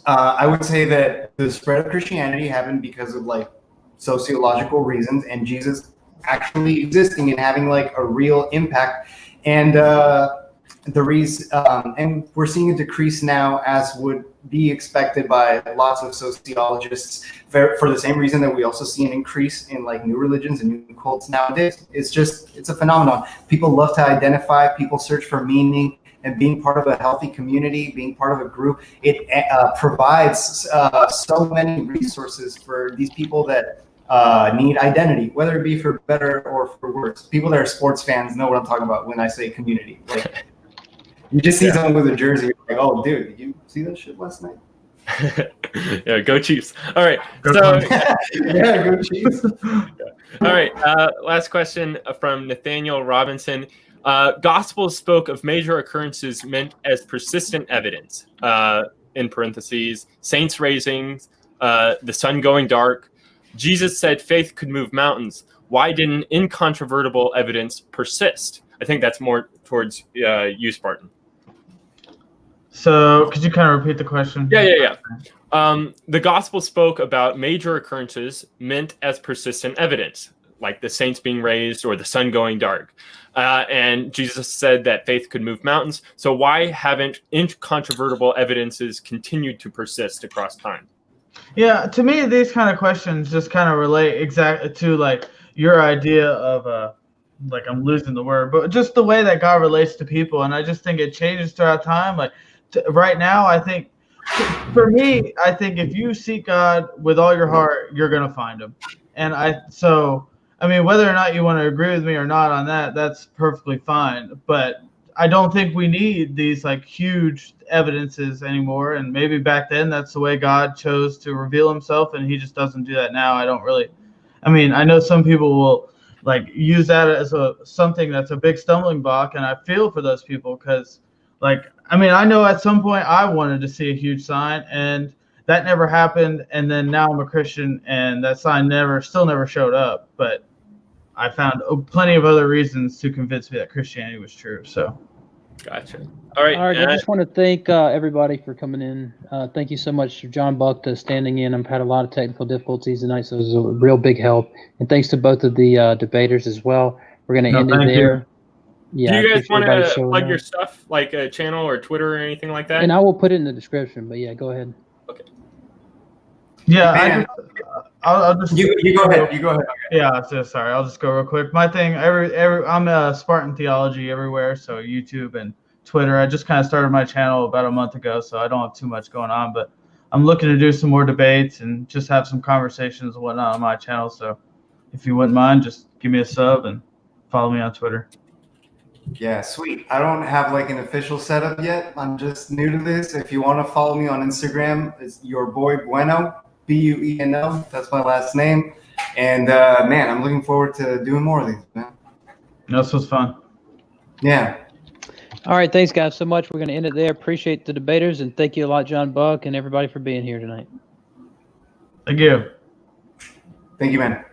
I would say that the spread of Christianity happened because of like sociological reasons and Jesus actually existing and having like a real impact. And the reason, and we're seeing a decrease now, as would be expected by lots of sociologists, for the same reason that we also see an increase in like new religions and new cults nowadays. It's a phenomenon. People love to identify, people search for meaning, and being part of a healthy community, being part of a group, it provides so many resources for these people that need identity, whether it be for better or for worse. People that are sports fans know what I'm talking about when I say community. Like, you just see someone with a jersey, like, oh, dude, did you see that shit last night? Yeah, go Chiefs. All right. Yeah, go Chiefs. All right. Last question from Nathaniel Robinson. Gospels spoke of major occurrences meant as persistent evidence, in parentheses, saints raising, the sun going dark. Jesus said faith could move mountains. Why didn't incontrovertible evidence persist? I think that's more towards you, Spartan. So could you kind of repeat the question? Yeah. The gospel spoke about major occurrences meant as persistent evidence, like the saints being raised or the sun going dark. And Jesus said that faith could move mountains. So why haven't incontrovertible evidences continued to persist across time? Yeah, to me, these kind of questions just kind of relate exactly to like your idea of like I'm losing the word, but just the way that God relates to people. And I just think it changes throughout time. Like right now, I think for me, I think if you seek God with all your heart, you're going to find him. And I mean, whether or not you want to agree with me or not on that, that's perfectly fine. But I don't think we need these like huge evidences anymore. And maybe back then that's the way God chose to reveal himself, and he just doesn't do that now. I mean, I know some people will like use that as something that's a big stumbling block, and I feel for those people because like, I mean, I know at some point I wanted to see a huge sign, and that never happened. And then now I'm a Christian, and that sign still never showed up. But I found plenty of other reasons to convince me that Christianity was true. So, gotcha. All right. I just want to thank everybody for coming in. Thank you so much to John Buck for standing in. I've had a lot of technical difficulties tonight, so it was a real big help. And thanks to both of the debaters as well. We're going to end it there. You. Yeah. Do you guys want to plug your stuff, like a channel or Twitter or anything like that? And I will put it in the description. But yeah, go ahead. Okay. Yeah, I'll just you go ahead. You go ahead. Yeah, sorry. I'll just go real quick. My thing, I'm a Spartan Theology everywhere, so YouTube and Twitter. I just kind of started my channel about a month ago, so I don't have too much going on. But I'm looking to do some more debates and just have some conversations and whatnot on my channel. So if you wouldn't mind, just give me a sub and follow me on Twitter. Yeah, sweet. I don't have like an official setup yet. I'm just new to this. If you want to follow me on Instagram, it's your boy Bueno, Bueno. That's my last name. And man, I'm looking forward to doing more of these, man. This was fun. Yeah. All right, thanks guys so much. We're going to end it there. Appreciate the debaters, and thank you a lot, John Buck, and everybody for being here tonight. Thank you. Thank you, man.